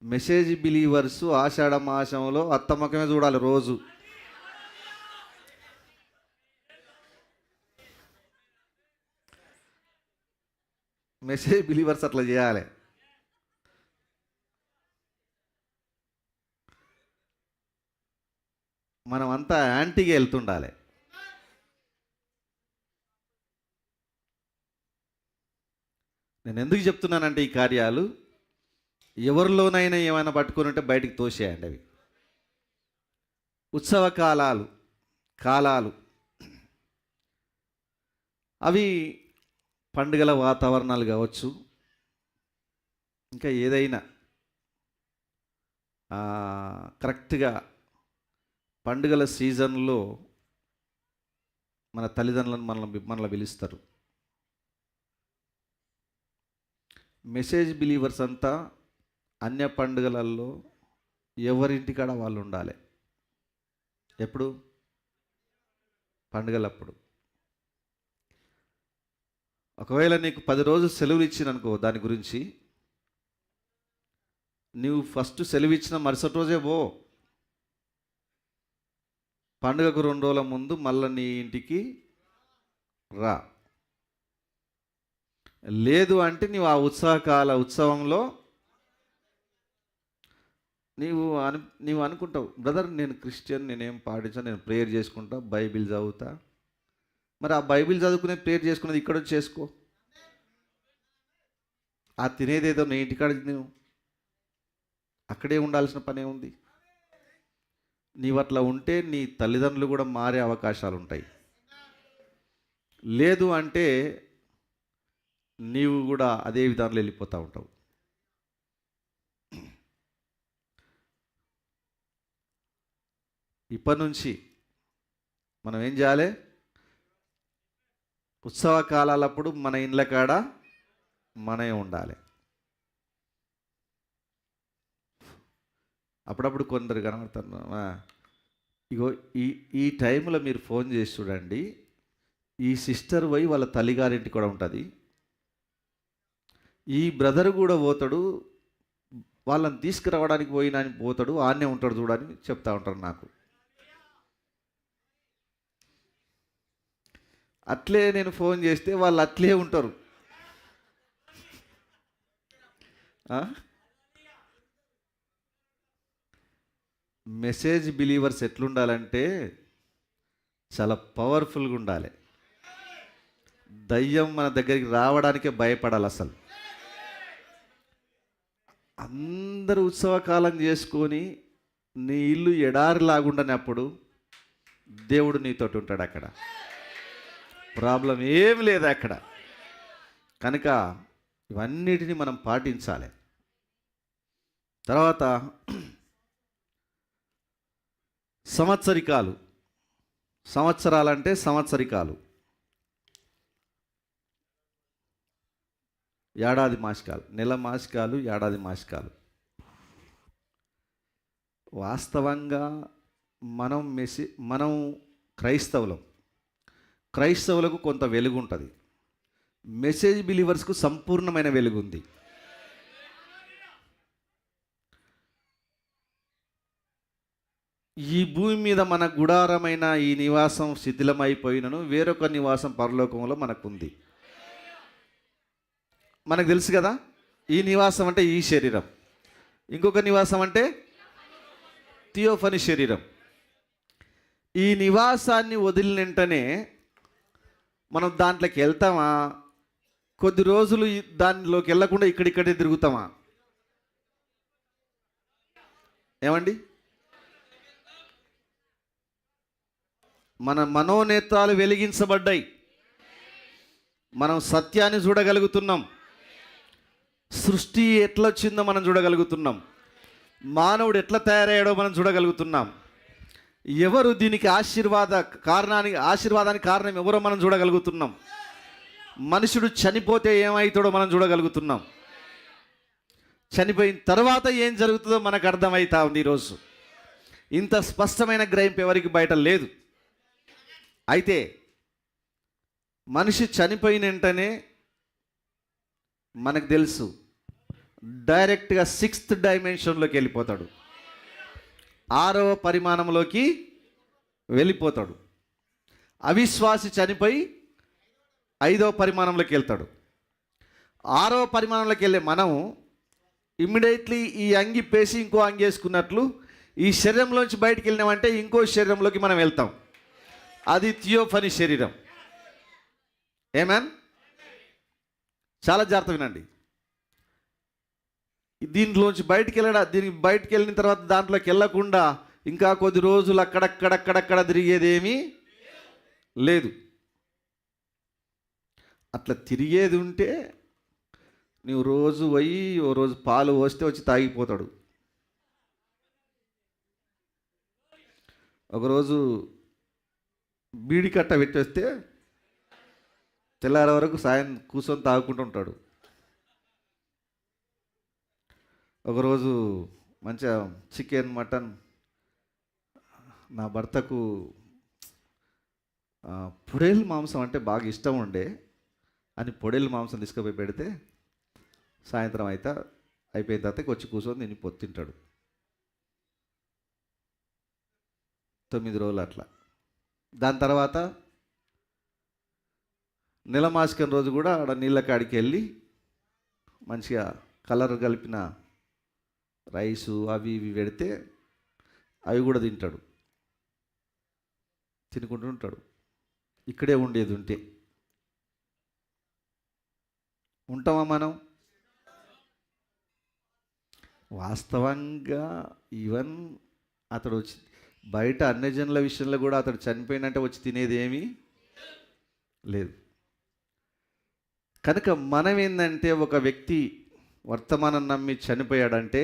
మెసేజ్ బిలీవర్స్ ఆషాఢ మాసంలో అత్త ముఖమే చూడాలి రోజు. మెసేజ్ బిలీవర్స్ అట్లా చేయాలి. మనం అంతా యాంటీగా వెళ్తుండాలి. నేను ఎందుకు చెప్తున్నానంటే ఈ కార్యాలు ఎవరిలోనైనా ఏమైనా పట్టుకొని ఉంటే బయటికి తోసేయండి. అవి ఉత్సవ కాలాలు అవి పండుగల వాతావరణాలు కావచ్చు, ఇంకా ఏదైనా కరెక్ట్గా పండుగల సీజన్లో మన తల్లిదండ్రులను మనల్ని పిలుస్తారు. మెసేజ్ బిలీవర్స్ అంతా అన్య పండుగలలో ఎవరింటికాడ వాళ్ళు ఉండాలి. ఎప్పుడు? పండుగలప్పుడు. ఒకవేళ నీకు 10 రోజులు సెలవులు ఇచ్చిననుకో, దాని గురించి నువ్వు ఫస్ట్ సెలవు ఇచ్చిన మరుసటి రోజే పో. పండుగకు 2 రోజుల ముందు మళ్ళీ నీ ఇంటికి రా. లేదు అంటే నీవు ఆ ఉత్సవంలో నీవు అనుకుంటావు, బ్రదర్ నేను క్రిస్టియన్, నేనేం పాటించాను, నేను ప్రేయర్ చేసుకుంటా, బైబిల్ చదువుతా. మరి ఆ బైబిల్ చదువుకునే ప్రేయర్ చేసుకునేది ఇక్కడ చేసుకో. ఆ తినేదేదో నీ ఇంటికాడ నువ్వు అక్కడే ఉండాల్సిన పనే ఉంది. నీవు అట్లా ఉంటే నీ తల్లిదండ్రులు కూడా మారే అవకాశాలు ఉంటాయి. లేదు అంటే నీవు కూడా అదే విధానంలో వెళ్ళిపోతూ ఉంటావు. ఇప్పటి నుంచి మనం ఏం చేయాలి? ఉత్సవ కాలాలప్పుడు మన ఇండ్ల కాడ మనమే ఉండాలి. అప్పుడప్పుడు కొందరు కనబడుతున్నా, ఇగో ఈ టైంలో మీరు ఫోన్ చేసి చూడండి, ఈ సిస్టర్ పోయి వాళ్ళ తల్లిగారింటి కూడా ఉంటుంది, ఈ బ్రదర్ కూడా పోతాడు, వాళ్ళని తీసుకురావడానికి పోయినా అని పోతాడు, ఆన్నే ఉంటాడు చూడని చెప్తా ఉంటారు నాకు. అట్లే నేను ఫోన్ చేస్తే వాళ్ళు అట్లే ఉంటారు. మెసేజ్ బిలీవర్స్ ఎట్లుండాలంటే చాలా పవర్ఫుల్గా ఉండాలి. దయ్యం మన దగ్గరికి రావడానికే భయపడాలి. అసలు అందరూ ఉత్సవకాలం చేసుకొని నీ ఇల్లు ఎడారి లాగుండనప్పుడు దేవుడు నీతోటి ఉంటాడు. అక్కడ ప్రాబ్లం ఏమి లేదు అక్కడ. కనుక ఇవన్నిటిని మనం పాటించాలి. తర్వాత సంవత్సరాలంటే సంవత్సరికాలు, ఏడాది మాసికాలు, నెల మాసికాలు, ఏడాది మాసికాలు. వాస్తవంగా మనం క్రైస్తవులకు కొంత వెలుగు ఉంటుంది. మెసేజ్ బిలీవర్స్కు సంపూర్ణమైన వెలుగు ఉంది. ఈ భూమి మీద మన గుడారమైన ఈ నివాసం శిథిలమైపోయినను వేరొక నివాసం పరలోకంలో మనకుంది. మనకు తెలుసు కదా, ఈ నివాసం అంటే ఈ శరీరం, ఇంకొక నివాసం అంటే థియోఫనీ శరీరం. ఈ నివాసాన్ని వదిలిన వెంటనే మనం దాంట్లోకి వెళ్తామా? కొద్ది రోజులు దానిలోకి వెళ్ళకుండా ఇక్కడిక్కడే తిరుగుతామా? ఏమండి? మన మనోనేత్రాలు వెలిగించబడ్డాయి. మనం సత్యాన్ని చూడగలుగుతున్నాం. సృష్టి ఎట్లా వచ్చిందో మనం చూడగలుగుతున్నాం. మానవుడు ఎట్లా తయారయ్యాడో మనం చూడగలుగుతున్నాం. ఎవరు దీనికి ఆశీర్వాదానికి కారణం ఎవరో మనం చూడగలుగుతున్నాం. మనుషుడు చనిపోతే ఏమవుతాడో మనం చూడగలుగుతున్నాం. చనిపోయిన తర్వాత ఏం జరుగుతుందో మనకు అర్థమవుతా ఉంది. ఈరోజు ఇంత స్పష్టమైన గ్రహింపు ఎవరికి బయట లేదు. అయితే మనిషి చనిపోయిన వెంటనే మనకు తెలుసు, డైరెక్ట్గా 6th డైమెన్షన్లోకి వెళ్ళిపోతాడు, 6వ పరిమాణంలోకి వెళ్ళిపోతాడు. అవిశ్వాసి చనిపోయి 5వ పరిమాణంలోకి వెళ్తాడు. 6వ పరిమాణంలోకి వెళ్ళే మనం ఇమ్మీడియట్లీ ఈ అంగి పేసి ఇంకో అంగి వేసుకున్నట్లు ఈ శరీరంలోంచి బయటికి వెళ్ళినామంటే ఇంకో శరీరంలోకి మనం వెళ్తాం. అది థియోఫనీ శరీరం. ఏమేన్? చాలా జాగ్రత్త వినండి. దీనికి బయటికి వెళ్ళిన తర్వాత దాంట్లోకి వెళ్ళకుండా ఇంకా కొద్ది రోజులు అక్కడక్కడక్కడక్కడ తిరిగేదేమీ లేదు. అట్లా తిరిగేది ఉంటే నువ్వు రోజు పోయి ఓ రోజు పాలు పోస్తే వచ్చి తాగిపోతాడు. ఒకరోజు బీడి కట్ట పెట్టేస్తే తెల్లారే వరకు సాయం కూర్చొని తాగుకుంటూ ఉంటాడు. ఒకరోజు మంచిగా చికెన్ మటన్ నా భర్తకు పొడేలు మాంసం అంటే బాగా ఇష్టం ఉండే అని పొడేలు మాంసం తీసుకుపోయి పెడితే సాయంత్రం అయిపోయిన తర్వాత వచ్చి కూర్చొని నేను పొత్తింటాడు. 9 రోజులు అట్లా. దాని తర్వాత నెలమాసికం రోజు కూడా ఆడ నీళ్ళ కాడికి వెళ్ళి మంచిగా కలర్ కలిపిన రైసు అవి ఇవి పెడితే అవి కూడా తింటాడు, తినుకుంటూ ఉంటాడు. ఇక్కడే ఉండేది ఉంటే ఉంటామా మనం? వాస్తవంగా ఈవెన్ అతడు వచ్చి బయట అన్యజనుల విషయంలో కూడా అతడు చనిపోయినంటే వచ్చి తినేది ఏమీ లేదు. కనుక మనం ఏంటంటే ఒక వ్యక్తి వర్తమానం నమ్మి చనిపోయాడంటే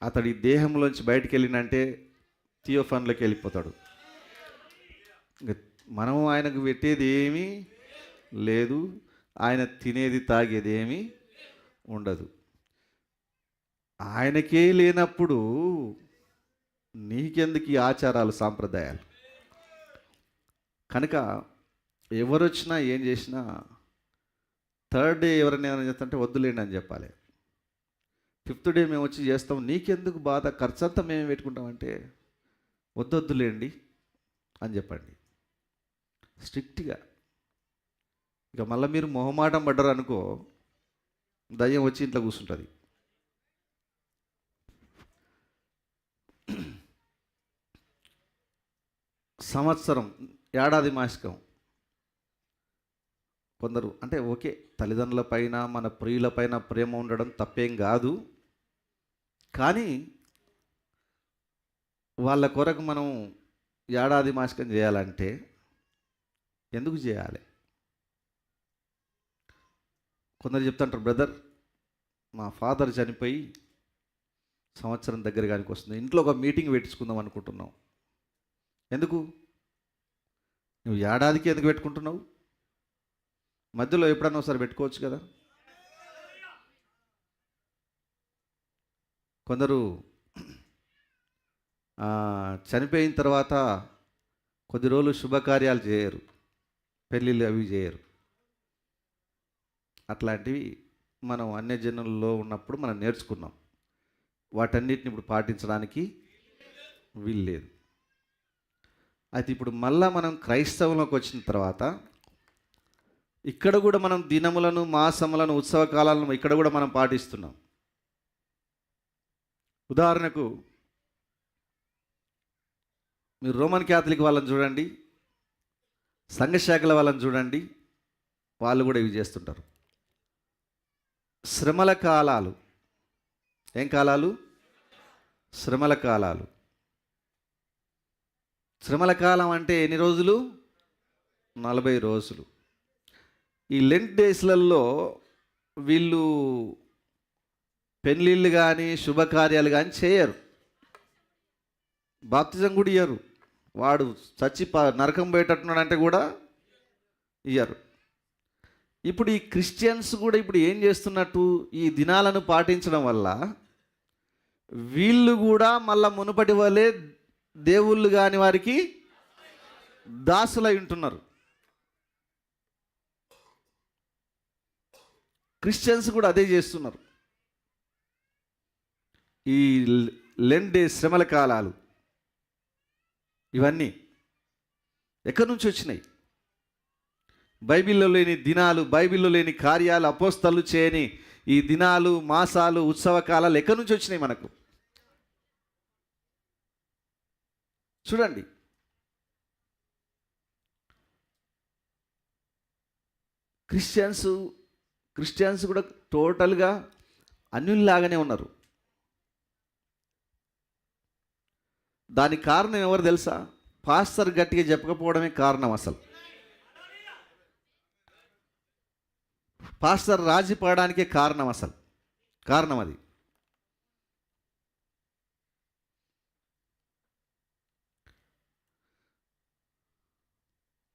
అతడి దేహంలోంచి బయటికి వెళ్ళినంటే థియోఫాన్లోకి వెళ్ళిపోతాడు. మనం ఆయనకు పెట్టేది ఏమీ లేదు, ఆయన తినేది తాగేది ఏమీ ఉండదు. ఆయనకే లేనప్పుడు నీకెందుకు ఈ ఆచారాలు సాంప్రదాయాలు? కనుక ఎవరు వచ్చినా ఏం చేసినా 3rd డే ఎవరైనా ఏమైనా చేస్తుంటే వద్దులేండి అని చెప్పాలి. 5th డే మేము వచ్చి చేస్తాం, నీకెందుకు బాధ, ఖర్చు అంతా మేము పెట్టుకుంటామంటే వద్దొద్దులేండి అని చెప్పండి స్ట్రిక్ట్గా. ఇక మళ్ళీ మీరు మొహమాటం పడ్డారు అనుకో, దయ్యం వచ్చి ఇంట్లో కూర్చుంటుంది. సంవత్సరం ఏడాది మాసికం కొందరు అంటే ఓకే, తల్లిదండ్రుల పైన మన ప్రియుల పైన ప్రేమ ఉండడం తప్పేం కాదు, కానీ వాళ్ళ కొరకు మనం ఏడాది మాసికం చేయాలంటే ఎందుకు చేయాలి? కొందరు చెప్తుంటారు, బ్రదర్ మా ఫాదర్ చనిపోయి సంవత్సరం దగ్గరగానికి వస్తుంది, ఇంట్లో ఒక మీటింగ్ పెట్టించుకుందాం అనుకుంటున్నాం. ఎందుకు? నువ్వు ఏడాదికి ఎందుకు పెట్టుకుంటున్నావు? మధ్యలో ఎప్పుడన్నా ఒకసారి పెట్టుకోవచ్చు కదా. కొందరు చనిపోయిన తర్వాత కొద్ది రోజులు శుభకార్యాలు చేయరు, పెళ్ళిళ్ళు అవి చేయరు. అట్లాంటివి మనం అన్యజనుల్లో ఉన్నప్పుడు మనం నేర్చుకున్నాం. వాటన్నిటిని ఇప్పుడు పాటించడానికి వీల్లేదు. అయితే ఇప్పుడు మళ్ళా మనం క్రైస్తవంలోకి వచ్చిన తర్వాత ఇక్కడ కూడా మనం దినములను, మాసములను, ఉత్సవ కాలాలను ఇక్కడ కూడా మనం పాటిస్తున్నాం. ఉదాహరణకు మీరు రోమన్ క్యాథలిక్ వాళ్ళని చూడండి, సంఘశాఖల వాళ్ళని చూడండి, వాళ్ళు కూడా ఇవి చేస్తుంటారు. శ్రమల కాలాలు. ఏం కాలాలు? శ్రమల కాలాలు. శ్రమల కాలం అంటే ఎన్ని రోజులు? 40 రోజులు. ఈ లెంట్ డేస్లలో వీళ్ళు పెళ్ళిళ్ళు కానీ శుభకార్యాలు కానీ చేయరు, బాప్తిజం కూడా ఇయ్యరు. వాడు చచ్చి నరకం పోయేటట్టున్నాడంటే కూడా ఇయ్యరు. ఇప్పుడు ఈ క్రిస్టియన్స్ కూడా ఇప్పుడు ఏం చేస్తున్నట్టు, ఈ దినాలను పాటించడం వల్ల వీళ్ళు కూడా మళ్ళా మునుపటి వలె దేవుళ్ళు కాని వారికి దాసులై ఉంటున్నారు. క్రిస్టియన్స్ కూడా అదే చేస్తున్నారు. ఈ లెంట్ డే శ్రమల కాలాలు ఇవన్నీ ఎక్కడి నుంచి వచ్చినాయి? బైబిల్లో లేని దినాలు, బైబిల్లో లేని కార్యాలు, అపోస్తలు చేయని ఈ దినాలు, మాసాలు, ఉత్సవ కాలాలు ఎక్కడి నుంచి వచ్చినాయి మనకు? చూడండి. క్రిస్టియన్స్ కూడా టోటల్గా అన్యుల్లాగానే ఉన్నారు. దానికి కారణం ఎవరు తెలుసా? పాస్టర్ గట్టిగా చెప్పకపోవడమే కారణం. అసలు పాస్టర్ రాజీ పడడానికే కారణం. అసలు కారణం అది.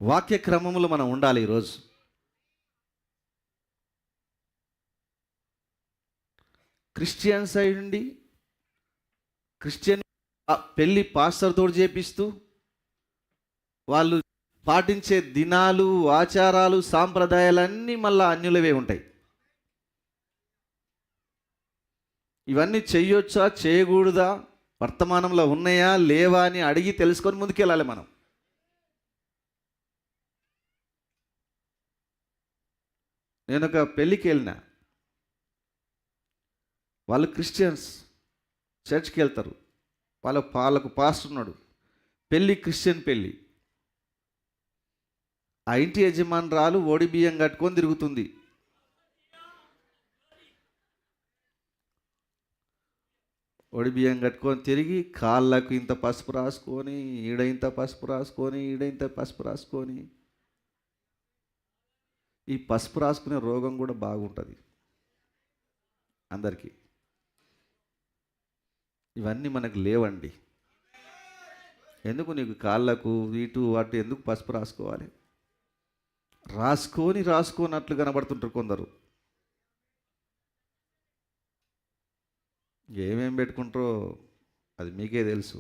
వాక్య క్రమంలో మనం ఉండాలి. ఈరోజు క్రిస్టియన్స్ అయ్యండి, క్రిస్టియన్ పెళ్ళి పాస్టర్తో చేపిస్తూ వాళ్ళు పాటించే దినాలు, ఆచారాలు, సాంప్రదాయాలన్నీ మళ్ళా అన్యులవే ఉంటాయి. ఇవన్నీ చెయ్యొచ్చా చేయకూడదా, వర్తమానంలో ఉన్నాయా లేవా అని అడిగి తెలుసుకొని ముందుకెళ్ళాలి మనం. నేను ఒక పెళ్ళికి వెళ్ళిన, వాళ్ళు క్రిస్టియన్స్, చర్చ్కి వెళ్తారు, వాళ్ళకు పాస్టర్ ఉన్నాడు, పెళ్ళి క్రిస్టియన్ పెళ్ళి. ఆ ఇంటి యజమానురాలు ఓడి బియ్యం కట్టుకొని తిరుగుతుంది. ఒడి బియ్యం కట్టుకొని తిరిగి కాళ్ళకు ఇంత పసుపు రాసుకొని, ఈడ ఇంత పసుపు రాసుకొని, ఈడ ఇంత పసుపు రాసుకొని. ఈ పసుపు రాసుకునే రోగం కూడా బాగుంటుంది అందరికీ. ఇవన్నీ మనకు లేవండి. ఎందుకు నీకు కాళ్ళకు ఇటు అటు ఎందుకు పసుపు రాసుకోవాలి? రాసుకోనట్లు కనబడుతుంటారు కొందరు. ఏమేం పెట్టుకుంటారో అది మీకే తెలుసు.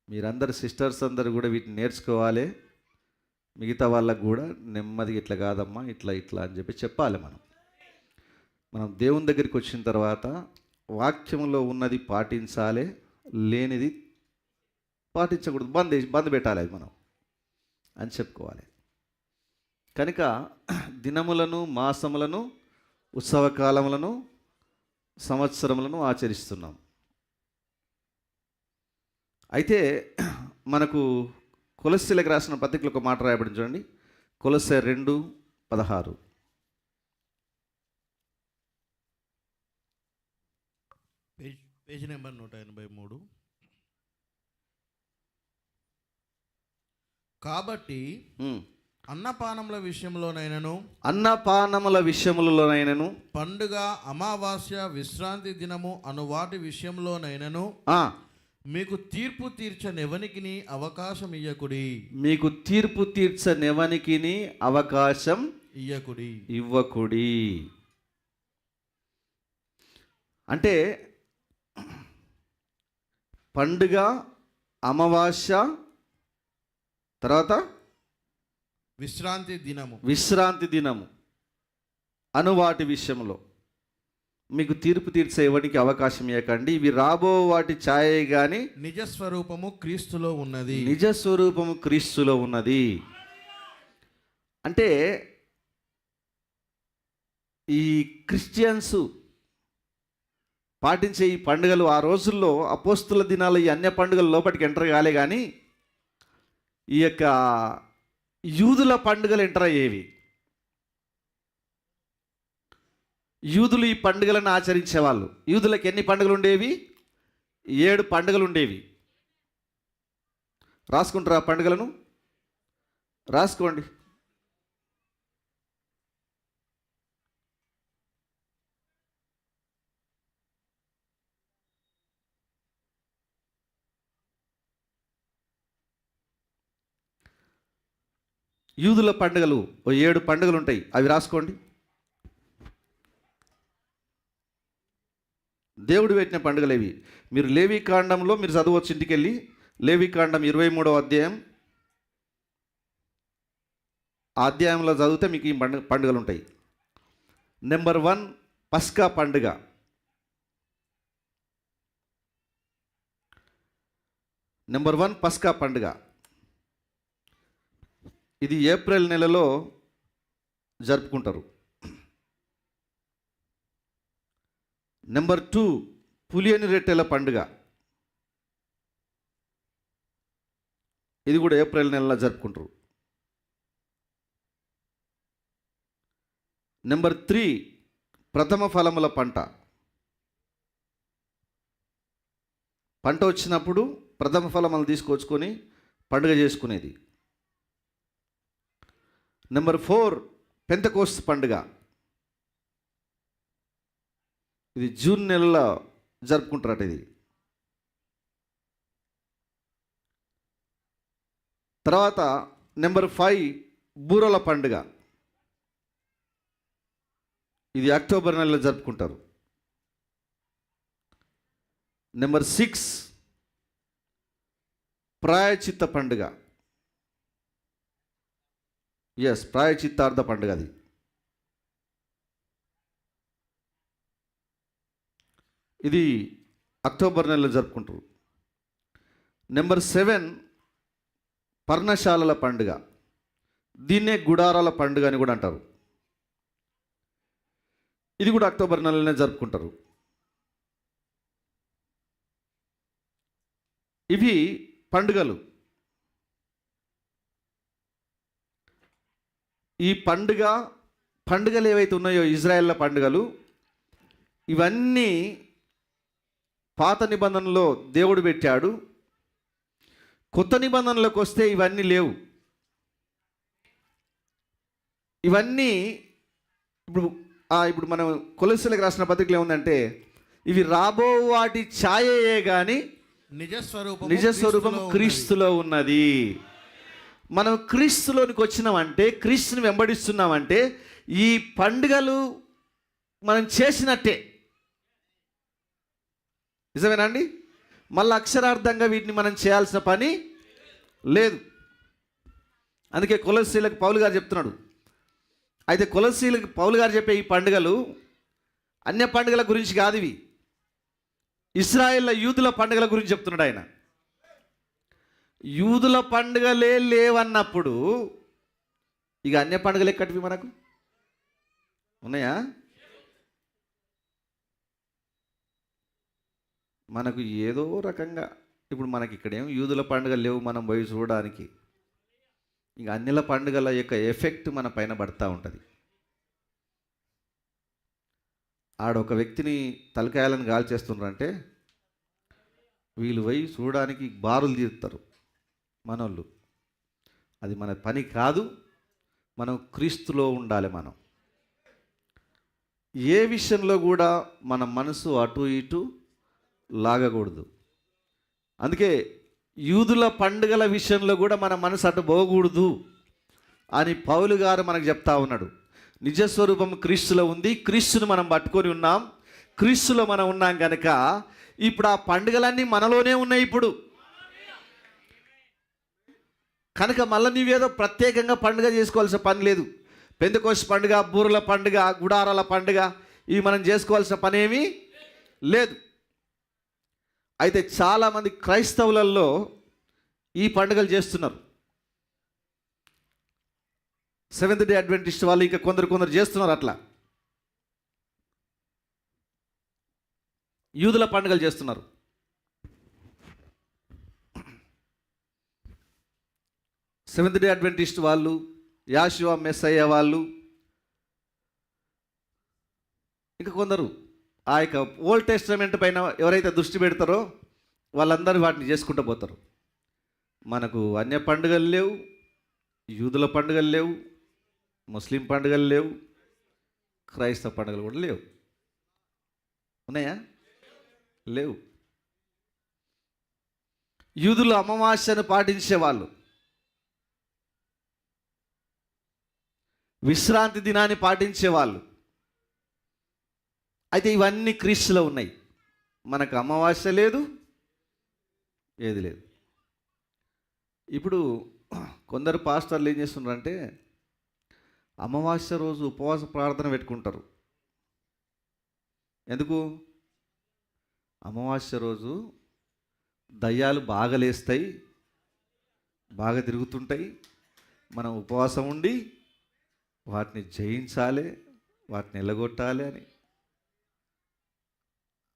మీరందరు సిస్టర్స్ అందరు కూడా వీటిని నేర్చుకోవాలి. మిగతా వాళ్ళకు కూడా నెమ్మదిగా ఇట్లా కాదమ్మా, ఇట్లా ఇట్లా అని చెప్పి చెప్పాలి. మనం దేవుని దగ్గరికి వచ్చిన తర్వాత వాక్యంలో ఉన్నది పాటించాలి, లేనిది పాటించకూడదు, బంద్ పెట్టాలి అది మనం అని చెప్పుకోవాలి. కనుక దినములను, మాసములను, ఉత్సవకాలములను, సంవత్సరములను ఆచరిస్తున్నాం. అయితే మనకు కొలస్సీలకు రాసిన పత్రికలో ఒక మాట రాయబడింది చూడండి. కొలస్సీ 2:16. Page number 183. కాబట్టి అన్నపానముల విషయములోనైనను పండుగ, అమావాస్య, విశ్రాంతి దినము అను వాటి విషయంలోనైనను మీకు తీర్పు తీర్చనెవనికిని అవకాశం ఇయ్యకుడి. మీకు తీర్పు తీర్చనెవనికిని అవకాశం ఇవ్వకుడి. అంటే పండుగ, అమావాస్య, తర్వాత విశ్రాంతి దినము అను వాటి విషయంలో మీకు తీర్పు తీర్చే ఎవరికి అవకాశం ఇవ్వకండి. ఇవి రాబో వాటి ఛాయ గాని నిజస్వరూపము క్రీస్తులో ఉన్నది. అంటే ఈ క్రిస్టియన్స్ పాటించే ఈ పండుగలు ఆ రోజుల్లో అపోస్తుల దినాలు ఈ అన్య పండుగలు లోపలికి ఎంటర్ కాలే, కానీ ఈ యొక్క యూదుల పండుగలు ఎంటర్ అయ్యేవి. యూదులు ఈ పండుగలను ఆచరించేవాళ్ళు. యూదులకు ఎన్ని పండుగలు ఉండేవి? 7 పండుగలు ఉండేవి. రాసుకుంటారా పండుగలను? రాసుకోండి. యూదుల పండుగలు 7 పండుగలు ఉంటాయి, అవి రాసుకోండి. దేవుడు పెట్టిన పండుగలు ఇవి. మీరు లేవీకాండంలో మీరు చదవచ్చు, ఇంటికి వెళ్ళి లేవీకాండం 23వ అధ్యాయం, ఆ అధ్యాయంలో చదివితే మీకు ఈ పండుగలు ఉంటాయి. నెంబర్ 1 పస్కా పండుగ. నెంబర్ 1 పస్కా పండుగ. ఇది ఏప్రిల్ నెలలో జరుపుకుంటారు. నెంబర్ 2 పులియని రొట్టెల పండుగ. ఇది కూడా ఏప్రిల్ నెలలో జరుపుకుంటారు. నెంబర్ 3 ప్రథమ ఫలముల పంట. పంట వచ్చినప్పుడు ప్రథమ ఫలములు తీసుకొచ్చుకొని పండుగ చేసుకునేది. నెంబర్ 4 పెంతెకోస్తు పండుగ. ఇది జూన్ నెలలో జరుపుకుంటారట. ఇది తర్వాత నెంబర్ 5 బూరల పండుగ. ఇది అక్టోబర్ నెలలో జరుపుకుంటారు. నెంబర్ 6 ప్రాయచిత్త పండుగ. ప్రాయచిత్తార్థ పండుగ. అది ఇది అక్టోబర్ నెలలో జరుపుకుంటారు. నెంబర్ 7 పర్ణశాలల పండుగ. దీన్నే గుడారాల పండుగ అని కూడా అంటారు. ఇది కూడా అక్టోబర్ నెలలోనే జరుపుకుంటారు. ఇవి ఈ పండుగలు ఏవైతే ఉన్నాయో ఇజ్రాయెల్ల పండుగలు, ఇవన్నీ పాత నిబంధనలో దేవుడు పెట్టాడు. కొత్త నిబంధనలోకి వస్తే ఇవన్నీ లేవు. ఇవన్నీ ఇప్పుడు మనం కొలస్సీలకు రాసిన పత్రికలో ఏముందంటే, ఇవి రాబో వాటి ఛాయయే కానీ నిజస్వరూపము క్రీస్తులో ఉన్నది. మనం క్రీస్తులోనికి వచ్చినామంటే, క్రీస్తుని వెంబడిస్తున్నామంటే, ఈ పండుగలు మనం చేసినట్టే. నిజమేనండి? మళ్ళీ అక్షరార్థంగా వీటిని మనం చేయాల్సిన పని లేదు. అందుకే కొలస్సీలకు పౌలు గారు చెప్తున్నాడు. అయితే కొలస్సీలకు పౌలు గారు చెప్పే ఈ పండుగలు అన్య పండుగల గురించి కాదు, ఇవి ఇశ్రాయేల్ యూదుల పండుగల గురించి చెప్తున్నాడు ఆయన. యూదుల పండుగలే లేవన్నప్పుడు ఇక అన్య పండుగలు ఎక్కడివి మనకు ఉన్నాయా? మనకు ఏదో రకంగా ఇప్పుడు మనకి ఇక్కడేం యూదుల పండుగలు లేవు మనం పోయి చూడడానికి. ఇక అన్నిల పండుగల యొక్క ఎఫెక్ట్ మన పైన పడుతూ ఉంటుంది. ఆడొక వ్యక్తిని తలకాయాలను గాలి చేస్తున్నారంటే వీళ్ళు పోయి చూడడానికి బారులు తీరుతారు మనోళ్ళు. అది మన పని కాదు. మనం క్రీస్తులో ఉండాలి. మనం ఏ విషయంలో కూడా మన మనసు అటు ఇటు లాగకూడదు. అందుకే యూదుల పండుగల విషయంలో కూడా మన మనసు అటు పోకూడదు అని పౌలు గారు మనకు చెప్తా ఉన్నాడు. నిజస్వరూపం క్రీస్తులో ఉంది. క్రీస్తును మనం పట్టుకొని ఉన్నాం. క్రీస్తులో మనం ఉన్నాం కనుక ఇప్పుడు ఆ పండుగలన్నీ మనలోనే ఉన్నాయి. ఇప్పుడు కనుక మళ్ళీ నీవేదో ప్రత్యేకంగా పండుగ చేసుకోవాల్సిన పని లేదు. పెంతెకోస్తు పండుగ, బూరల పండుగ, గుడారాల పండుగ ఇవి మనం చేసుకోవాల్సిన పని ఏమీ లేదు. అయితే చాలామంది క్రైస్తవులలో ఈ పండుగలు చేస్తున్నారు. సెవెంత్ డే అడ్వెంటిస్ట్ వాళ్ళు ఇంకా కొందరు చేస్తున్నారు. అట్లా యూదుల పండుగలు చేస్తున్నారు. సెవెంత్ డే అడ్వెంటిస్ట్ వాళ్ళు, యాషువా మెస్సయ్య వాళ్ళు, ఇంకా కొందరు ఆ యొక్క ఓల్డ్ టెస్టమెంట్ పైన ఎవరైతే దృష్టి పెడతారో వాళ్ళందరూ వాటిని చేసుకుంటూ పోతారు. మనకు అన్య పండుగలు లేవు, యూదుల పండుగలు లేవు, ముస్లిం పండుగలు లేవు, క్రైస్తవ పండుగలు కూడా లేవు. ఉన్నాయా? లేవు. యూదులు అమావాస్యను పాటించేవాళ్ళు, విశ్రాంతి దినాన్ని పాటించేవాళ్ళు. అయితే ఇవన్నీ క్రీస్తులో ఉన్నాయి. మనకు అమావాస్య లేదు, ఏది లేదు. ఇప్పుడు కొందరు పాస్టర్లు ఏం చేస్తున్నారంటే అమావాస్య రోజు ఉపవాస ప్రార్థన పెట్టుకుంటారు. ఎందుకు? అమావాస్య రోజు దయ్యాలు బాగా లేస్తాయి, బాగా తిరుగుతుంటాయి, మనం ఉపవాసం ఉండి వాటిని జయించాలి, వాటిని ఎల్లగొట్టాలి అని.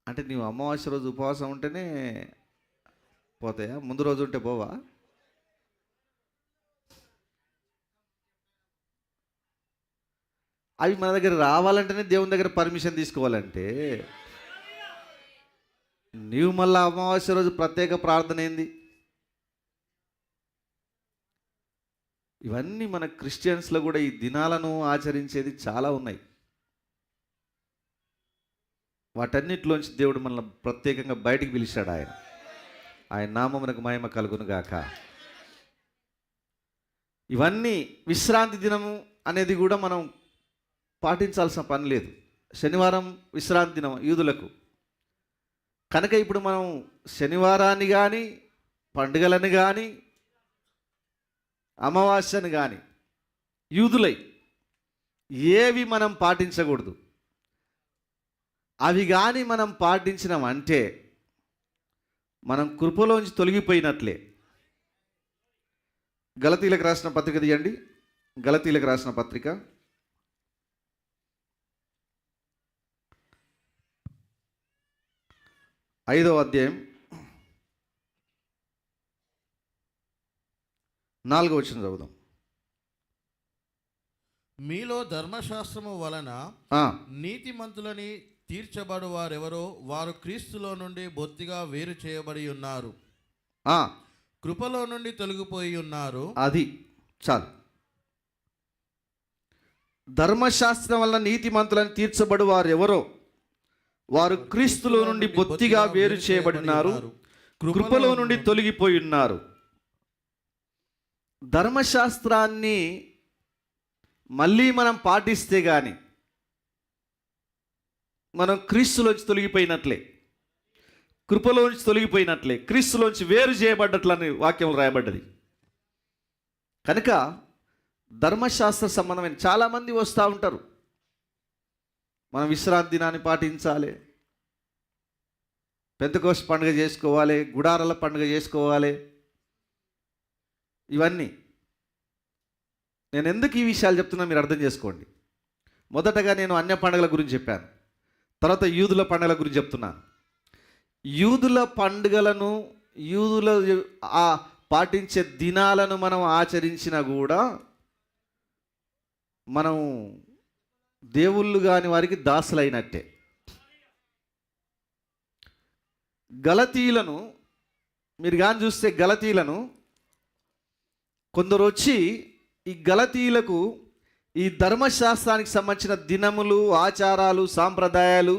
అంటే నీవు అమావాస్య రోజు ఉపవాసం ఉంటేనే పోతాయా? ముందు రోజు ఉంటే పోవా? అవి మన దగ్గర రావాలంటేనే దేవుని దగ్గర పర్మిషన్ తీసుకోవాలంటే నీవు మళ్ళీ అమావాస్య రోజు ప్రత్యేక ప్రార్థన ఏంది? ఇవన్నీ మన క్రిస్టియన్స్లో కూడా ఈ దినాలను ఆచరించేది చాలా ఉన్నాయి. వాటన్నిటిలోంచి దేవుడు మనల్ని ప్రత్యేకంగా బయటికి పిలిచాడు. ఆయన నామమునకు మహిమ కలుగును గాక. ఇవన్నీ విశ్రాంతి దినము అనేది కూడా మనం పాటించాల్సిన పని లేదు. శనివారం విశ్రాంతి దినం యూదులకు కనుక ఇప్పుడు మనం శనివారాన్ని కానీ పండుగలను కానీ అమావాస్యను కానీ యూదులై ఏవి మనం పాటించకూడదు. అవి కానీ మనం పాటించినామంటే మనం కృపలోంచి తొలగిపోయినట్లే. గలతీలకు రాసిన పత్రిక తీయండి. గలతీలకు రాసిన పత్రిక 5వ అధ్యాయం 4వ వచనం చదువుదాం. మీలో ధర్మశాస్త్రము వలన నీతిమంతులని తీర్చబడు వారెవరో వారు క్రీస్తులో నుండి బొత్తిగా వేరు చేయబడి ఉన్నారు, కృపలో నుండి తొలగిపోయి ఉన్నారు. అది చాలు. ధర్మశాస్త్రం వలన నీతిమంతులని తీర్చబడు వారెవరో వారు క్రీస్తులో నుండి బొత్తిగా వేరు చేయబడినారు, కృపలో నుండి తొలగిపోయి ఉన్నారు. ధర్మశాస్త్రాన్ని మళ్ళీ మనం పాటిస్తే కానీ మనం క్రీస్తులోంచి తొలగిపోయినట్లే, కృపలోంచి తొలగిపోయినట్లే, క్రీస్తులోంచి వేరు చేయబడ్డట్లని వాక్యం రాయబడ్డది. కనుక ధర్మశాస్త్ర సంబంధమైన చాలామంది వస్తూ ఉంటారు. మనం విశ్రాంతి దినాన్ని పాటించాలి, పెంతెకోస్తు పండుగ చేసుకోవాలి, గుడారాల పండుగ చేసుకోవాలి. ఇవన్నీ నేను ఎందుకు ఈ విషయాలు చెప్తున్నా మీరు అర్థం చేసుకోండి. మొదటగా నేను అన్య పండుగల గురించి చెప్పాను, తర్వాత యూదుల పండుగల గురించి చెప్తున్నాను. యూదుల పండుగలను యూదుల పాటించే దినాలను మనం ఆచరించినా కూడా మనం దేవుళ్ళు కాని వారికి దాసులైనట్టే. గలతీలను మీరు కానీ చూస్తే గలతీలను కొందరు వచ్చి ఈ గలతీలకు ఈ ధర్మశాస్త్రానికి సంబంధించిన దినములు, ఆచారాలు, సాంప్రదాయాలు,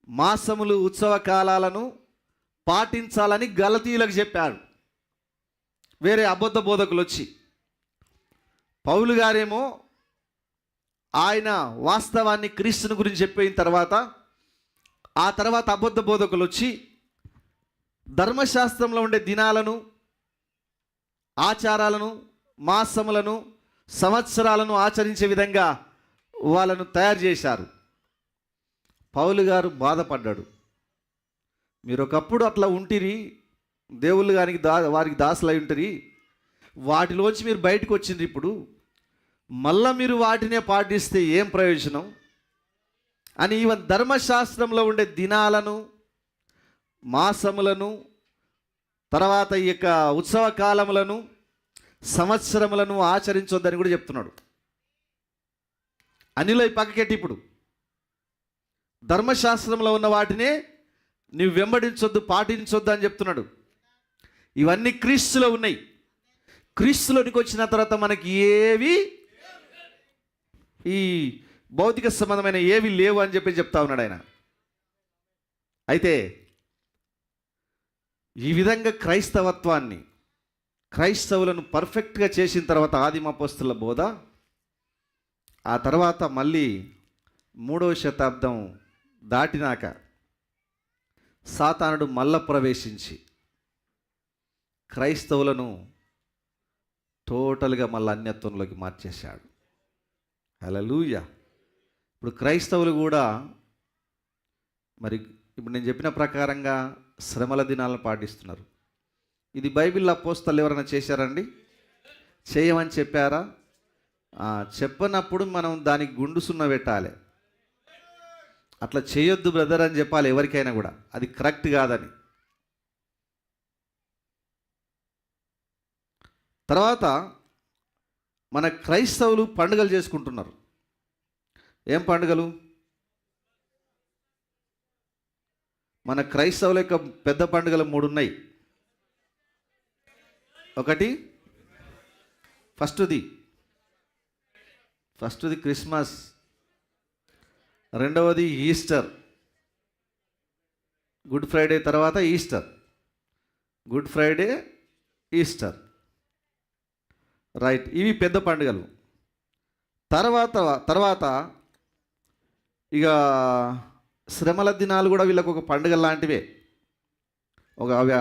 మాసములు, ఉత్సవ కాలాలను పాటించాలని గలతీలకు చెప్పారు. వేరే అబద్ధ బోధకులు వచ్చి, పౌలు గారేమో ఆయన వాస్తవాన్ని క్రీస్తుని గురించి చెప్పిన తర్వాత ఆ తర్వాత అబద్ధ బోధకులు వచ్చి ధర్మశాస్త్రంలో ఉండే దినాలను, ఆచారాలను, మాసములను, సంవత్సరాలను ఆచరించే విధంగా వాళ్ళను తయారు చేశారు. పౌలు గారు బాధపడ్డాడు. మీరు ఒకప్పుడు అట్లా ఉంటిరి, దేవుళ్ళు గారికి వారికి దాసులై ఉంటిరి, వాటిలోంచి మీరు బయటకు వచ్చిండ్రు, ఇప్పుడు మళ్ళా మీరు వాటినే పాటిస్తే ఏం ప్రయోజనం అని ఈవెన్ ధర్మశాస్త్రంలో ఉండే దినాలను, మాసములను, తర్వాత ఈ యొక్క ఉత్సవ కాలములను, సంవత్సరములను ఆచరించొద్దని కూడా చెప్తున్నాడు. అనిలో ఈ పక్కకెట్టి ఇప్పుడు ధర్మశాస్త్రంలో ఉన్న వాటినే నీవు వెంబడించొద్దు, పాటించొద్దు అని చెప్తున్నాడు. ఇవన్నీ క్రీస్తులో ఉన్నాయి. క్రీస్తులోనికి వచ్చిన తర్వాత మనకి ఏవి ఈ భౌతిక సంబంధమైన ఏవి లేవు అని చెప్పి చెప్తా ఉన్నాడు ఆయన. అయితే ఈ విధంగా క్రైస్తవత్వాన్ని, క్రైస్తవులను పర్ఫెక్ట్గా చేసిన తర్వాత ఆదిమ అపోస్తలుల బోధ, ఆ తర్వాత మళ్ళీ 3వ శతాబ్దం దాటినాక సాతానుడు మళ్ళా ప్రవేశించి క్రైస్తవులను టోటల్గా మళ్ళీ అన్యత్వంలోకి మార్చేశాడు. హల్లెలూయా. ఇప్పుడు క్రైస్తవులు కూడా మరి ఇప్పుడు నేను చెప్పిన ప్రకారంగా శ్రమల దినాలను పాటిస్తున్నారు. ఇది బైబిల్లో అపోస్తలు ఎవరైనా చేశారండి? చేయమని చెప్పారా? చెప్పనప్పుడు మనం దానికి గుండు సున్న పెట్టాలి. అట్లా చేయొద్దు బ్రదర్ అని చెప్పాలి ఎవరికైనా కూడా, అది కరెక్ట్ కాదని. తర్వాత మన క్రైస్తవులు పండుగలు చేసుకుంటున్నారు. ఏం పండుగలు? మన క్రైస్తవుల యొక్క పెద్ద పండుగలు 3 ఉన్నాయి. ఒకటి ఫస్ట్ది క్రిస్మస్, రెండవది ఈస్టర్, గుడ్ ఫ్రైడే తర్వాత Easter, good Friday Easter, right. ఇవి పెద్ద పండుగలు. తర్వాత ఇక శ్రమల దినాలు కూడా వీళ్ళకు ఒక పండుగ లాంటివే, అవి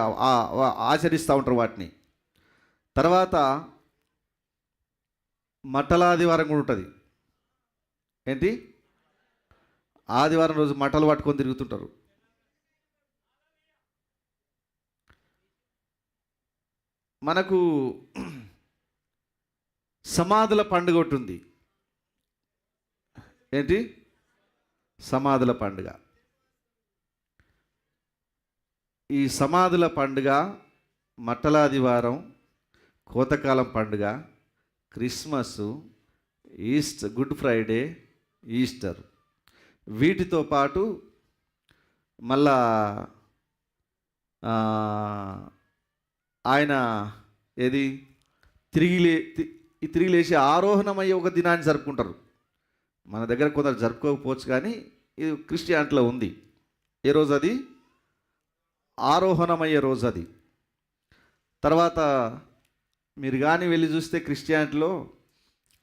ఆచరిస్తూ ఉంటారు వాటిని. తర్వాత మట్టల ఆదివారం కూడా ఉంటుంది. ఏంటి? ఆదివారం రోజు మట్టలు పట్టుకొని తిరుగుతుంటారు. మనకు సమాధుల పండుగ ఒకటి ఉంది. ఏంటి? సమాధుల పండుగ. ఈ సమాధుల పండుగ, మట్టల ఆదివారం, కోతకాలం పండుగ, Christmas, Easter, good Friday, Easter, వీటితో పాటు మళ్ళా ఆయన ఏది తిరిగి లేచి ఆరోహణమయ్యే ఒక దినాన్ని జరుపుకుంటారు. మన దగ్గర కొందరు జరుపుకోకపోవచ్చు, కానీ ఇది క్రిస్టియానిటీలో ఉంది. ఏ రోజు అది? ఆరోహణమయ్యే రోజు అది. తర్వాత మీరు కానీ వెళ్ళి చూస్తే క్రిస్టియానిటీలో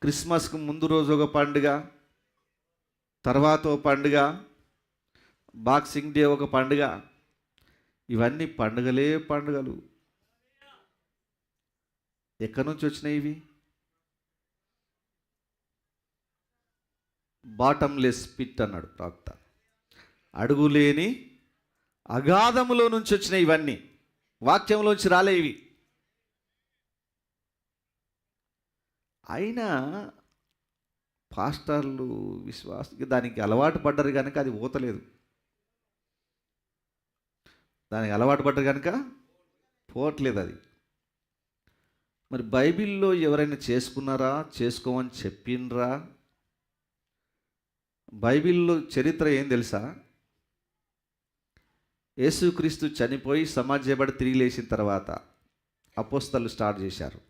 క్రిస్మస్కు ముందు రోజు ఒక పండుగ, తర్వాత ఒక పండుగ, బాక్సింగ్ డే ఒక పండుగ. ఇవన్నీ పండుగలు. ఎక్కడి నుంచి వచ్చినాయి ఇవి? బాటమ్లెస్ పిట్ అన్నాడు ప్రవక్త. అడుగులేని అగాధములో నుంచి వచ్చినాయి ఇవన్నీ, వాక్యంలోంచి రాలే ఇవి. అయినా పాస్టర్లు, విశ్వాసకి దానికి అలవాటు పడ్డారు కనుక అది పోతలేదు. దానికి అలవాటు పడ్డారు కనుక పోవట్లేదు అది. మరి బైబిల్లో ఎవరైనా చేసుకున్నారా? చేసుకోమని చెప్పిండ్రా? బైబిల్లో చరిత్ర ఏం తెలుసా? యేసుక్రీస్తు చనిపోయి సమాధి చేయబడి తిరిగి లేచిన తర్వాత అపోస్తలు స్టార్ట్ చేశారు.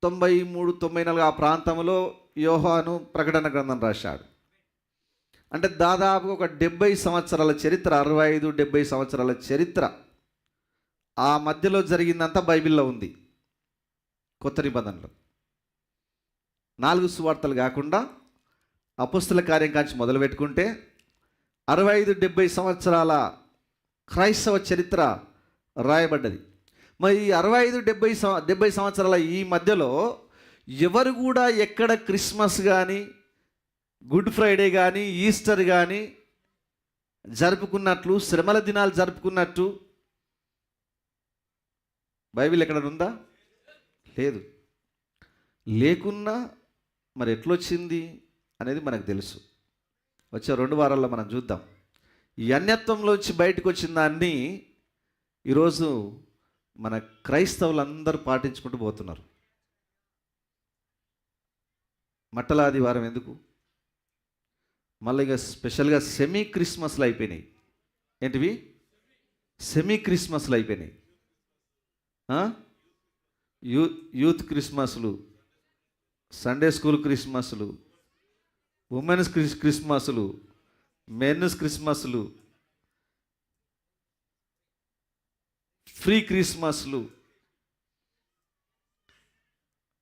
93-94 ఆ ప్రాంతంలో యోహాను ప్రకటన గ్రంథం రాశాడు. అంటే దాదాపు ఒక 70 సంవత్సరాల చరిత్ర, 65-70 సంవత్సరాల చరిత్ర ఆ మధ్యలో జరిగిందంతా బైబిల్లో ఉంది. కొత్త నిబంధనలో 4 సువార్తలు కాకుండా అపోస్తల కార్యం కాంచి మొదలు పెట్టుకుంటే 65-70 సంవత్సరాల క్రైస్తవ చరిత్ర రాయబడ్డది. మరి 65-70 సంవత్సరాల ఈ మధ్యలో ఎవరు కూడా ఎక్కడ క్రిస్మస్ కానీ, గుడ్ ఫ్రైడే కానీ, ఈస్టర్ కానీ జరుపుకున్నట్లు, శ్రమల దినాలు జరుపుకున్నట్టు బైబిల్ ఎక్కడ ఉందా? లేదు. లేకున్నా మరి ఎట్లొచ్చింది అనేది మనకు తెలుసు. వచ్చే 2 వారాల్లో మనం చూద్దాం. ఈ అన్యత్వంలోంచి బయటకు వచ్చిన దాన్ని ఈరోజు మన క్రైస్తవులందరూ పాటించుకుంటూ పోతున్నారు. మట్టల ఆదివారం ఎందుకు? మళ్ళీ ఇక స్పెషల్గా సెమీ క్రిస్మస్లు అయిపోయినాయి. ఏంటివి? సెమీ క్రిస్మస్లు అయిపోయినాయి. యూత్ క్రిస్మస్లు, సండే స్కూల్ క్రిస్మస్లు, ఉమెన్స్ క్రిస్మస్లు, మెన్స్ క్రిస్మస్లు, ఫ్రీ క్రిస్మస్లు,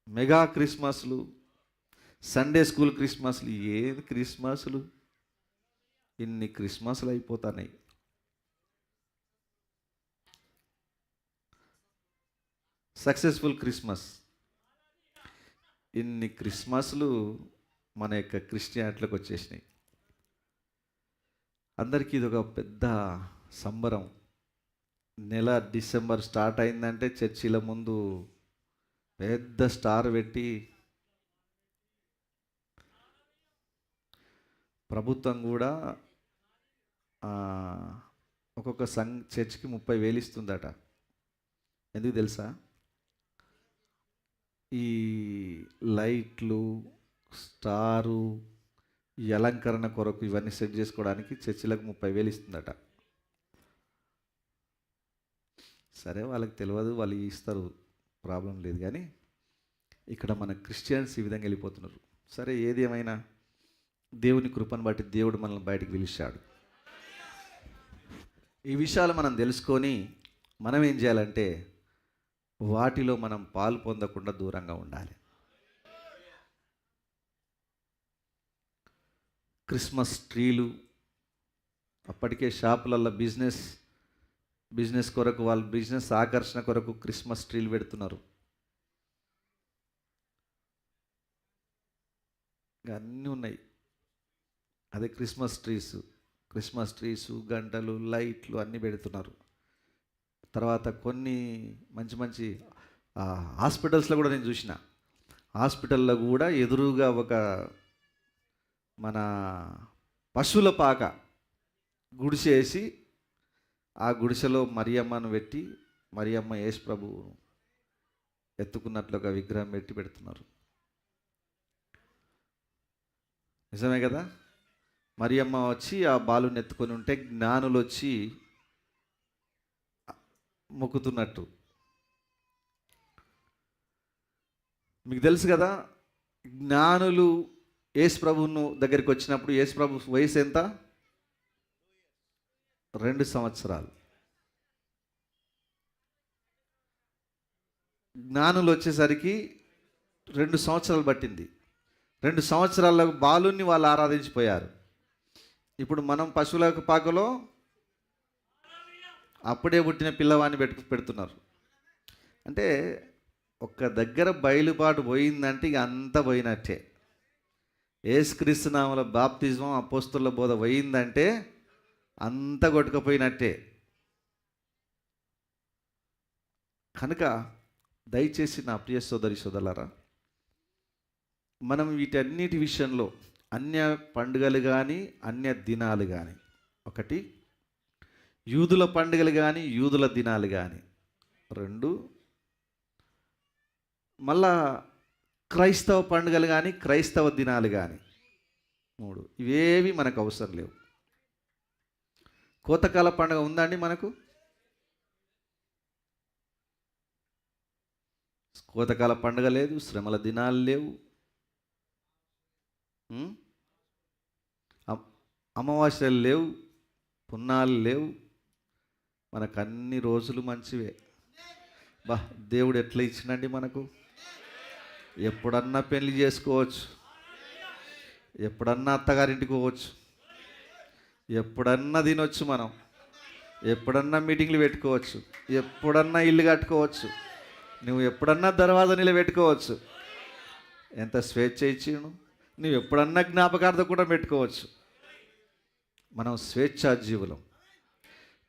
మెగా క్రిస్మస్లు, సండే స్కూల్ క్రిస్మస్లు. ఏది క్రిస్మస్లు? ఇన్ని క్రిస్మస్లు అయిపోతున్నాయి. Successful Christmas. ఇన్ని క్రిస్మస్లు మన యొక్క క్రిస్టియానిటీలోకి వచ్చేసినాయి. అందరికీ ఇది ఒక పెద్ద సంబరం. నెల డిసెంబర్ స్టార్ట్ అయిందంటే చర్చిల ముందు పెద్ద స్టార్ పెట్టి, ప్రభుత్వం కూడా ఒక్కొక్క చర్చికి 30,000 ఇస్తుందట. ఎందుకు తెలుసా? ఈ లైట్లు, స్టారు, ఈ అలంకరణ కొరకు ఇవన్నీ సెట్ చేసుకోవడానికి చర్చిలకు 30,000 ఇస్తుందట. సరే, వాళ్ళకి తెలియదు, వాళ్ళు ఇస్తారు, ప్రాబ్లం లేదు. కానీ ఇక్కడ మన క్రిస్టియన్స్ ఈ విధంగా వెళ్ళిపోతున్నారు. సరే, ఏది ఏమైనా దేవుని కృపను బట్టి దేవుడు మనల్ని బయటికి పిలిచాడు. ఈ విషయాలు మనం తెలుసుకొని మనం ఏం చేయాలంటే వాటిలో మనం పాలు పొందకుండా దూరంగా ఉండాలి. క్రిస్మస్ ట్రీలు, అప్పటికే షాపులలో బిజినెస్ కొరకు, వాళ్ళు బిజినెస్ ఆకర్షణ కొరకు క్రిస్మస్ ట్రీలు పెడుతున్నారు. ఇంకా అన్నీ ఉన్నాయి. అదే క్రిస్మస్ ట్రీసు, గంటలు, లైట్లు అన్నీ పెడుతున్నారు. తర్వాత కొన్ని మంచి హాస్పిటల్స్లో కూడా నేను చూసిన, హాస్పిటల్లో కూడా ఎదురుగా ఒక మన పశువుల పాక గుడిసేసి ఆ గుడిసెలో మరియమ్మను పెట్టి, మరియమ్మ యేసు ప్రభు ఎత్తుకున్నట్లు ఒక విగ్రహం పెట్టి పెడుతున్నారు. నిజమే కదా? మరియమ్మ వచ్చి ఆ బాలుని ఎత్తుకొని ఉంటే జ్ఞానులు వచ్చి మొక్కుతున్నట్టు. మీకు తెలుసు కదా, జ్ఞానులు యేసు ప్రభువును దగ్గరికి వచ్చినప్పుడు యేసు ప్రభు వయసు ఎంత? 2 సంవత్సరాలు. జ్ఞానులు వచ్చేసరికి 2 సంవత్సరాలు పట్టింది. 2 సంవత్సరాల బాలుని వాళ్ళు ఆరాధించిపోయారు. ఇప్పుడు మనం పశువుల పాకలో అప్పుడే పుట్టిన పిల్లవాడిని పెడుతున్నారు. అంటే ఒక్క దగ్గర బయలుపాటు పోయిందంటే ఇక అంతా పోయినట్టే. యేసుక్రీస్తు నామములో బాప్తిజం, అపోస్తలుల బోధ పోయిందంటే అంతా కొట్టుకుపోయినట్టే. కనుక దయచేసి నా ప్రియ సోదరులారా, మనం వీటన్నిటి విషయంలో అన్య పండుగలు కానీ అన్య దినాలు కానీ, ఒకటి యూదుల పండుగలు కానీ యూదుల దినాలు కానీ, 2 మళ్ళా క్రైస్తవ పండుగలు కానీ క్రైస్తవ దినాలు కానీ, 3 ఇవేవి మనకు అవసరం లేవు. కోతకాల పండుగ ఉందండి మనకు? కోతకాల పండుగ లేదు, శ్రమల దినాలు లేవు, అమావాస్యలు లేవు, పున్నాలు లేవు. మనకు అన్ని రోజులు మంచివే. దేవుడు ఎట్లా ఇచ్చినండి మనకు? ఎప్పుడన్నా పెళ్లి చేసుకోవచ్చు, ఎప్పుడన్నా అత్తగారింటికి పోవచ్చు, ఎప్పుడన్నా తినొచ్చు, మనం ఎప్పుడన్నా మీటింగ్లు పెట్టుకోవచ్చు, ఎప్పుడన్నా ఇల్లు కట్టుకోవచ్చు, నువ్వు ఎప్పుడన్నా దర్వాజా నిలబెట్టుకోవచ్చు. ఎంత స్వేచ్ఛ ఇచ్చిను! నువ్వు ఎప్పుడన్నా జ్ఞాపకార్థం కూడా పెట్టుకోవచ్చు. మనం స్వేచ్ఛా జీవులం.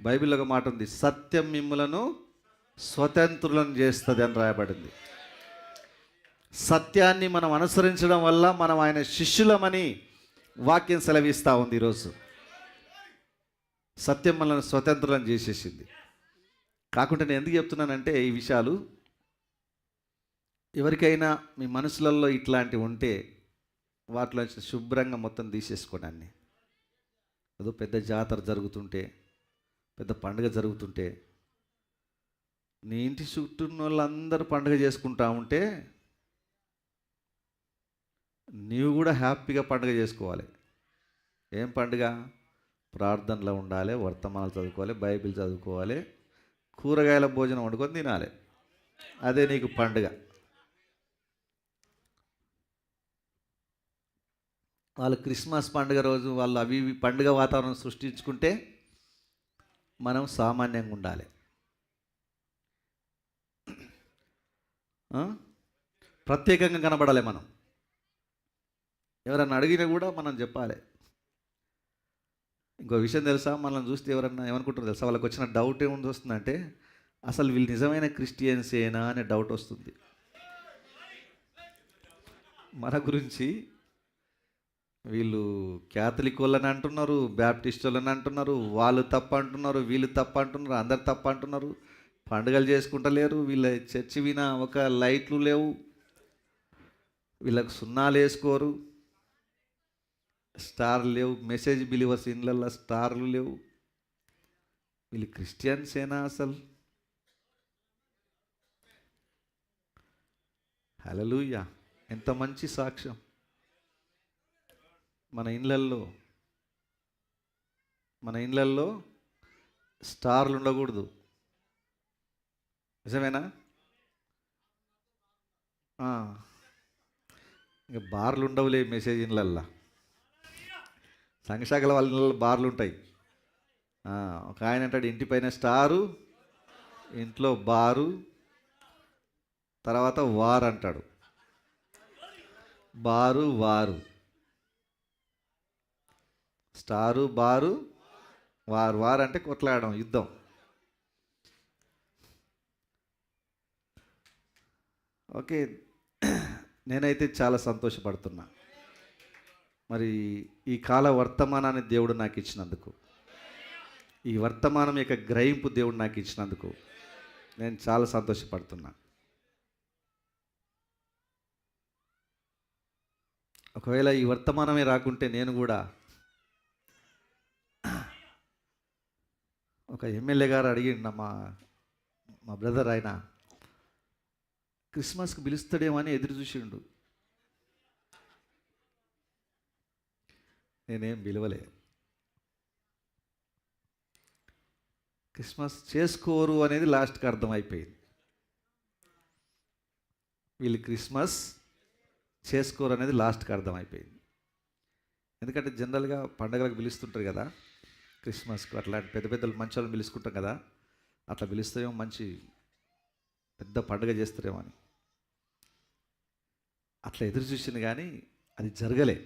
బైబిల్లో ఒక మాట ఉంది, సత్యం మిమ్ములను స్వతంత్రులను చేస్తుంది అని రాయబడింది. సత్యాన్ని మనం అనుసరించడం వల్ల మనం ఆయన శిష్యులమని వాక్యం సెలవిస్తూ ఉంది. ఈరోజు సత్యం మనల్ని స్వతంత్రులను చేసేసింది. కాకుండా నేను ఎందుకు చెప్తున్నానంటే, ఈ విషయాలు ఎవరికైనా మీ మనసులలో ఇట్లాంటివి ఉంటే వాటిలో శుభ్రంగా మొత్తం తీసేసుకోండి. ఏదో పెద్ద జాతర జరుగుతుంటే, పెద్ద పండుగ జరుగుతుంటే, నీ ఇంటి చుట్టూ వాళ్ళందరూ పండుగ చేసుకుంటా ఉంటే నీవు కూడా హ్యాపీగా పండుగ చేసుకోవాలి. ఏం పండుగ? ప్రార్థనలో ఉండాలి, వర్తమానాలు చదువుకోవాలి, బైబిల్ చదువుకోవాలి, కూరగాయల భోజనం వండుకొని తినాలి. అదే నీకు పండుగ. వాళ్ళు క్రిస్మస్ పండుగ రోజు వాళ్ళు అవి పండుగ వాతావరణం సృష్టించుకుంటే మనం సామాన్యంగా ఉండాలి. ప్రత్యేకంగా కనబడాలి. మనం ఎవరన్నా అడిగినా కూడా మనం చెప్పాలి. ఇంకో విషయం తెలుసా, మనల్ని చూస్తే ఎవరన్నా ఏమనుకుంటారు తెలుసా? వాళ్ళకి వచ్చిన డౌట్ ఏముంది వస్తుందంటే, అసలు వీళ్ళు నిజమైన క్రిస్టియన్సేనా అనే డౌట్ వస్తుంది మన గురించి. వీళ్ళు క్యాథలిక్ వాళ్ళని అంటున్నారు, బ్యాప్టిస్ట్ వాళ్ళని అంటున్నారు, వాళ్ళు తప్ప అంటున్నారు, వీళ్ళు తప్ప అంటున్నారు, అందరు తప్ప అంటున్నారు, పండుగలు చేసుకుంటలేరు, వీళ్ళ చర్చి వినా ఒక లైట్లు లేవు, వీళ్ళకు సున్నాలు వేసుకోరు. స్టార్లు లేవు, మెసేజ్ బిలీవర్స్ ఇళ్ళల్లో స్టార్లు లేవు. వీళ్ళు క్రిస్టియన్సేనా అసలు? హల్లెలూయా! ఎంత మంచి సాక్ష్యం. మన ఇళ్ళల్లో స్టార్లు ఉండకూడదు. నిజమేనా? ఇంకా బార్లు ఉండవులే మెసేజ్ ఇళ్ళల్లో. సంఘశాఖల వాళ్ళ ఇళ్ళల్లో బార్లు ఉంటాయి. ఒక ఆయన అంటాడు, ఇంటి పైన స్టారు, ఇంట్లో బారు, తర్వాత వార్ అంటాడు. బారు వారు, స్టారు బారు వారు. వారు అంటే కొట్లాడడం, యుద్ధం. ఓకే, నేనైతే చాలా సంతోషపడుతున్నా మరి ఈ కాల వర్తమానాన్ని దేవుడు నాకు ఇచ్చినందుకు, ఈ వర్తమానం యొక్క గ్రహింపు దేవుడు నాకు ఇచ్చినందుకు నేను చాలా సంతోషపడుతున్నా. ఒకవేళ ఈ వర్తమానమే రాకుంటే నేను కూడా ఒక ఎమ్మెల్యే గారు అడిగిండు మా బ్రదర్, ఆయన క్రిస్మస్కి పిలుస్తాడేమో అని ఎదురు చూసిండు. నేనేం పిలవలే. క్రిస్మస్ చేసుకోరు అనేది లాస్ట్కి అర్థమైపోయింది. వీళ్ళు క్రిస్మస్ చేసుకోరు అనేది లాస్ట్కి అర్థమైపోయింది. ఎందుకంటే జనరల్గా పండగలకు పిలుస్తుంటారు కదా, క్రిస్మస్కు అట్లాంటి పెద్ద పెద్దలు మంచి వాళ్ళని పిలుచుకుంటాం కదా, అట్లా పిలుస్తాయేమో, మంచి పెద్ద పండుగ చేస్తారేమో అని అట్లా ఎదురు చూసింది. కానీ అది జరగలే.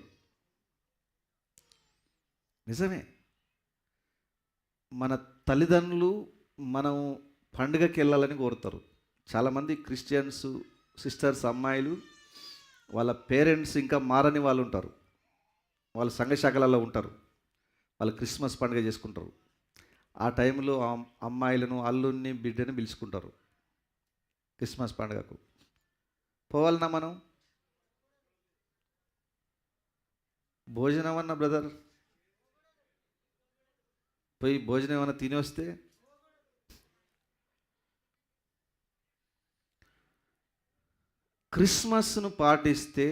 నిజమే, మన తల్లిదండ్రులు మనం పండుగకి వెళ్ళాలని కోరుతారు. చాలామంది క్రిస్టియన్స్ సిస్టర్స్, అమ్మాయిలు, వాళ్ళ పేరెంట్స్ ఇంకా మారని వాళ్ళు ఉంటారు. వాళ్ళ సంఘశాఖలలో ఉంటారు, వాళ్ళు క్రిస్మస్ పండుగ చేసుకుంటారు. ఆ టైంలో అమ్మాయిలను, అల్లుడిని, బిడ్డని పిలుచుకుంటారు క్రిస్మస్ పండుగకు. పోవాలన్నా మనం? భోజనం అన్న బ్రదర్, పోయి భోజనం ఏమైనా తిని వస్తే క్రిస్మస్ను పాటిస్తే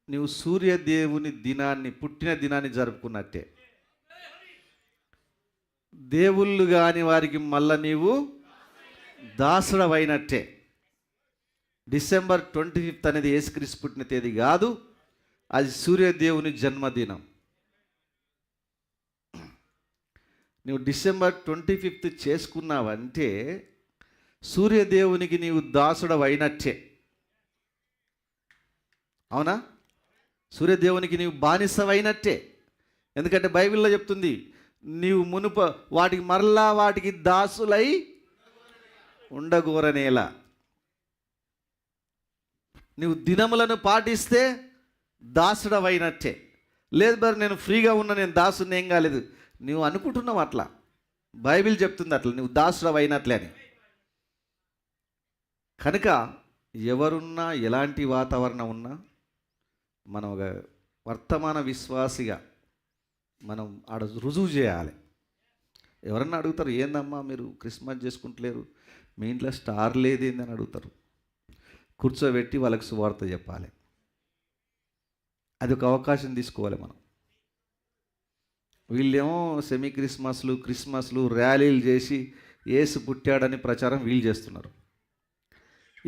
నువ్వు సూర్యదేవుని దినాన్ని, పుట్టిన దినాన్ని జరుపుకున్నట్టే. దేవుళ్ళు కాని వారికి మళ్ళా నీవు దాసుడవైనట్టే. December 25 అనేది యేసుక్రీస్తు పుట్టిన తేదీ కాదు, అది సూర్యదేవుని జన్మదినం. నువ్వు December 25 చేసుకున్నావంటే సూర్యదేవునికి నీవు దాసుడవైనట్టే. అవునా? సూర్యదేవునికి నీవు బానిసవైనట్టే. ఎందుకంటే బైబిల్లో చెప్తుంది, నీవు వాటికి దాసులై ఉండగోరనేలా. నువ్వు దినములను పాటిస్తే దాసుడవైనట్టే. లేదు మరి నేను ఫ్రీగా ఉన్నా, నేను దాసుని ఏం కాలేదు, నువ్వు అనుకుంటున్నావు అట్లా. బైబిల్ చెప్తుంది అట్లా, నువ్వు దాసుడవైనట్లే అని. కనుక ఎవరున్నా, ఎలాంటి వాతావరణం ఉన్నా, మనం ఒక వర్తమాన విశ్వాసిగా మనం ఆడ రుజువు చేయాలి. ఎవరన్నా అడుగుతారు, ఏందమ్మా మీరు క్రిస్మస్ చేసుకుంటలేరు, మీ ఇంట్లో స్టార్ లేదేందని అడుగుతారు. కూర్చోబెట్టి వాళ్ళకి సువార్త చెప్పాలి. అది ఒక అవకాశం తీసుకోవాలి మనం. వీళ్ళేమో సెమీ క్రిస్మస్లు ర్యాలీలు చేసి యేసు పుట్టాడని ప్రచారం వీళ్ళు చేస్తున్నారు.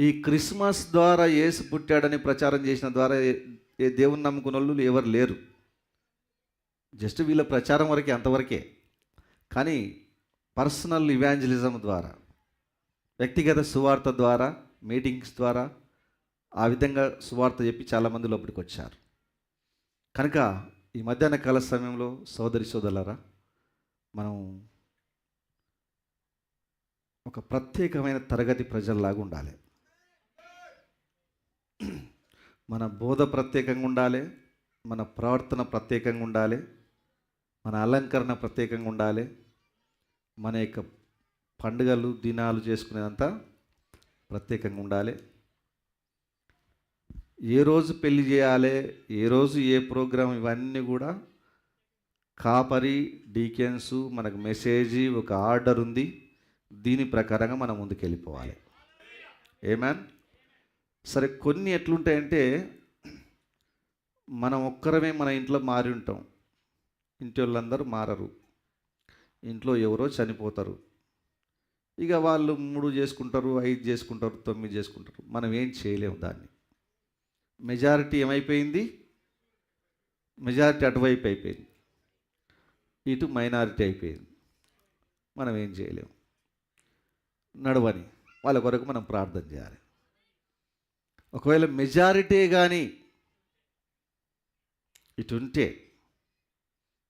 ఈ క్రిస్మస్ ద్వారా యేసు పుట్టాడని ప్రచారం చేసిన ద్వారా దేవుని నమ్ముకున్న వాళ్ళు ఎవరు లేరు. జస్ట్ వీళ్ళ ప్రచారం వరకే, అంతవరకే. కానీ పర్సనల్ ఇవాంజలిజం ద్వారా, వ్యక్తిగత సువార్త ద్వారా, మీటింగ్స్ ద్వారా ఆ విధంగా సువార్త చెప్పి చాలామంది లోపలికి వచ్చారు. కనుక ఈ మధ్యాహ్న కాల సమయంలో సోదరి సోదరులారా, మనం ఒక ప్రత్యేకమైన తరగతి ప్రజల్లాగా ఉండాలి. మన బోధ ప్రత్యేకంగా ఉండాలి, మన ప్రవర్తన ప్రత్యేకంగా ఉండాలి, మన అలంకరణ ప్రత్యేకంగా ఉండాలి, మన యొక్క పండుగలు దినాలు చేసుకునేదంతా ప్రత్యేకంగా ఉండాలి. ఏ రోజు పెళ్లి చేయాలి, ఏ రోజు ఏ ప్రోగ్రాం, ఇవన్నీ కూడా కాపరి డీకెన్స్ మనకు మెసేజ్, ఒక ఆర్డర్ ఉంది. దీని ప్రకారంగా మనం ముందుకు వెళ్ళిపోవాలి. ఏమేన్. సరే, కొన్ని ఎట్లుంటాయంటే మనం ఒక్కరమే మన ఇంట్లో మారి ఉంటాం, ఇంటి వాళ్ళందరూ మారరు, ఇంట్లో ఎవరో చనిపోతారు. ఇక వాళ్ళు 3 చేసుకుంటారు, 5 చేసుకుంటారు, 9 చేసుకుంటారు. మనం ఏం చేయలేము దాన్ని. మెజారిటీ ఏమైపోయింది? మెజారిటీ అటువైపు అయిపోయింది, ఇటు మైనారిటీ అయిపోయింది. మనం ఏం చేయలేము. నడవని వాళ్ళ కొరకు మనం ప్రార్థన చేయాలి. ఒకవేళ మెజారిటీ కానీ ఇటు ఉంటే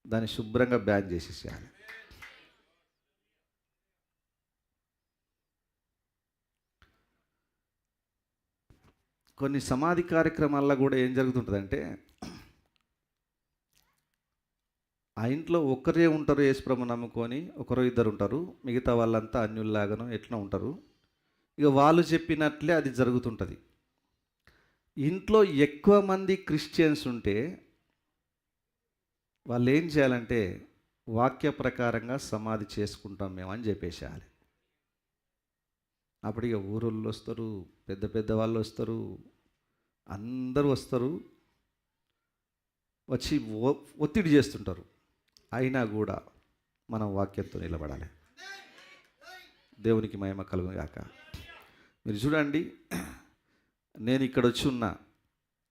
దాన్ని శుభ్రంగా బ్యాన్ చేసేసేయాలి. కొన్ని సమాధి కార్యక్రమాల్లో కూడా ఏం జరుగుతుంటుందంటే, ఆ ఇంట్లో ఒక్కరే ఉంటారు యేసుప్రభు నమ్ముకొని, ఒకరో ఇద్దరు ఉంటారు, మిగతా వాళ్ళంతా అన్యుల్లాగానో ఎట్లా ఉంటారు. ఇక వాళ్ళు చెప్పినట్లే అది జరుగుతుంటుంది. ఇంట్లో ఎక్కువ మంది క్రిస్టియన్స్ ఉంటే వాళ్ళు ఏం చేయాలంటే, వాక్య ప్రకారంగా సమాధి చేసుకుంటాం మేము అని చెప్పేసేయాలి. అప్పుడు ఇక ఊరోళ్ళు వస్తారు, పెద్ద పెద్ద వాళ్ళు వస్తారు, అందరూ వస్తారు, వచ్చి ఒత్తిడి చేస్తుంటారు. అయినా కూడా మనం వాక్యంతో నిలబడాలి. దేవునికి మహిమ కలుగును గాక. మీరు చూడండి, నేను ఇక్కడ వచ్చి ఉన్నా,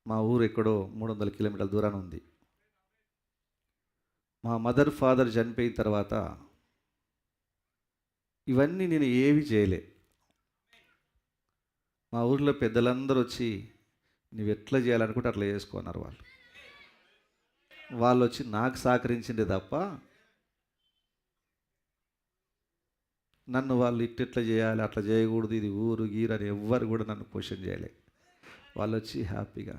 మా ఊరు ఎక్కడో 300 కిలోమీటర్ల దూరాన ఉంది. మా మదర్ ఫాదర్ చనిపోయిన తర్వాత ఇవన్నీ నేను ఏవి చేయలే. మా ఊర్లో పెద్దలందరూ వచ్చి నువ్వు ఎట్లా చేయాలనుకుంటే అట్లా చేసుకున్నారు. వాళ్ళు వచ్చి నాకు సహకరించిందే తప్ప నన్ను వాళ్ళు ఇట్టెట్లా చేయాలి, అట్లా చేయకూడదు, ఇది ఊరు గీరు అని ఎవ్వరు కూడా నన్ను క్వశ్చన్ చేయలే. వాళ్ళు వచ్చి హ్యాపీగా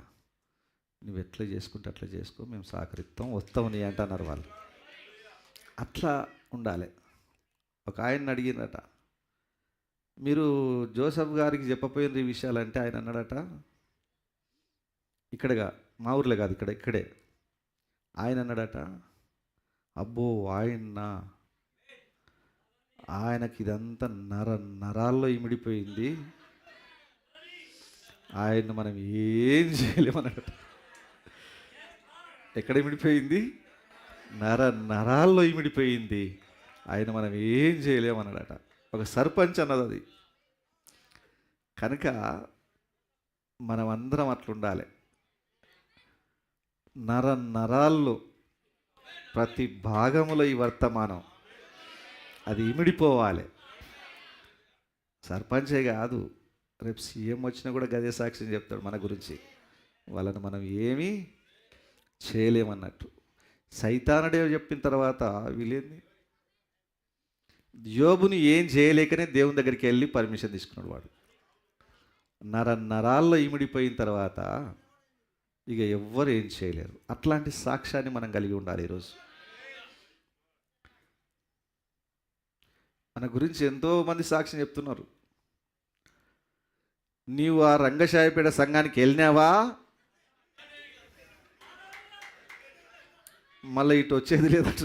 నువ్వు ఎట్లా చేసుకుంటే అట్లా చేసుకో, మేము సహకరిస్తాం, వస్తావు నీ అంటున్నారు వాళ్ళు. అట్లా ఉండాలి. ఒక ఆయన అడిగినట, మీరు జోసఫ్ గారికి చెప్పపోయిన ఈ విషయాలంటే ఆయన అన్నాడట, ఇక్కడగా మా ఊర్లో కాదు, ఇక్కడే ఆయన అన్నాడట, అబ్బో ఆయనకి ఇదంతా నరాల్లో ఇమిడిపోయింది, ఆయన మనం ఏం చేయలేమన్నాడట. ఎక్కడ ఇమిడిపోయింది? నరాల్లో ఇమిడిపోయింది, ఆయన మనం ఏం చేయలేమన్నాడట. ఒక సర్పంచ్ అన్నది అది. కనుక మనం అందరం అట్లుండాలి. నరాల్లో ప్రతి భాగములో ఈ వర్తమానం అది ఇమిడిపోవాలి. సర్పంచే కాదు, రేపు సీఎం వచ్చినా కూడా గదే సాక్ష్యం చెప్తాడు మన గురించి. వాళ్ళని మనం ఏమీ చేయలేమన్నట్టు. సైతానుడే చెప్పిన తర్వాత వీళ్ళేంది, యోబుని ఏం చేయలేకనే దేవుని దగ్గరికి వెళ్ళి పర్మిషన్ తీసుకున్నాడు వాడు. నరాల్లో ఇమిడిపోయిన తర్వాత ఇక ఎవ్వరు ఏం చేయలేరు. అట్లాంటి సాక్ష్యాన్ని మనం కలిగి ఉండాలి. ఈరోజు మన గురించి ఎంతోమంది సాక్ష్యం చెప్తున్నారు. నీవు ఆ రంగశాయపేట సంఘానికి వెళ్ళినావా, మళ్ళీ ఇటు వచ్చేది లేదట.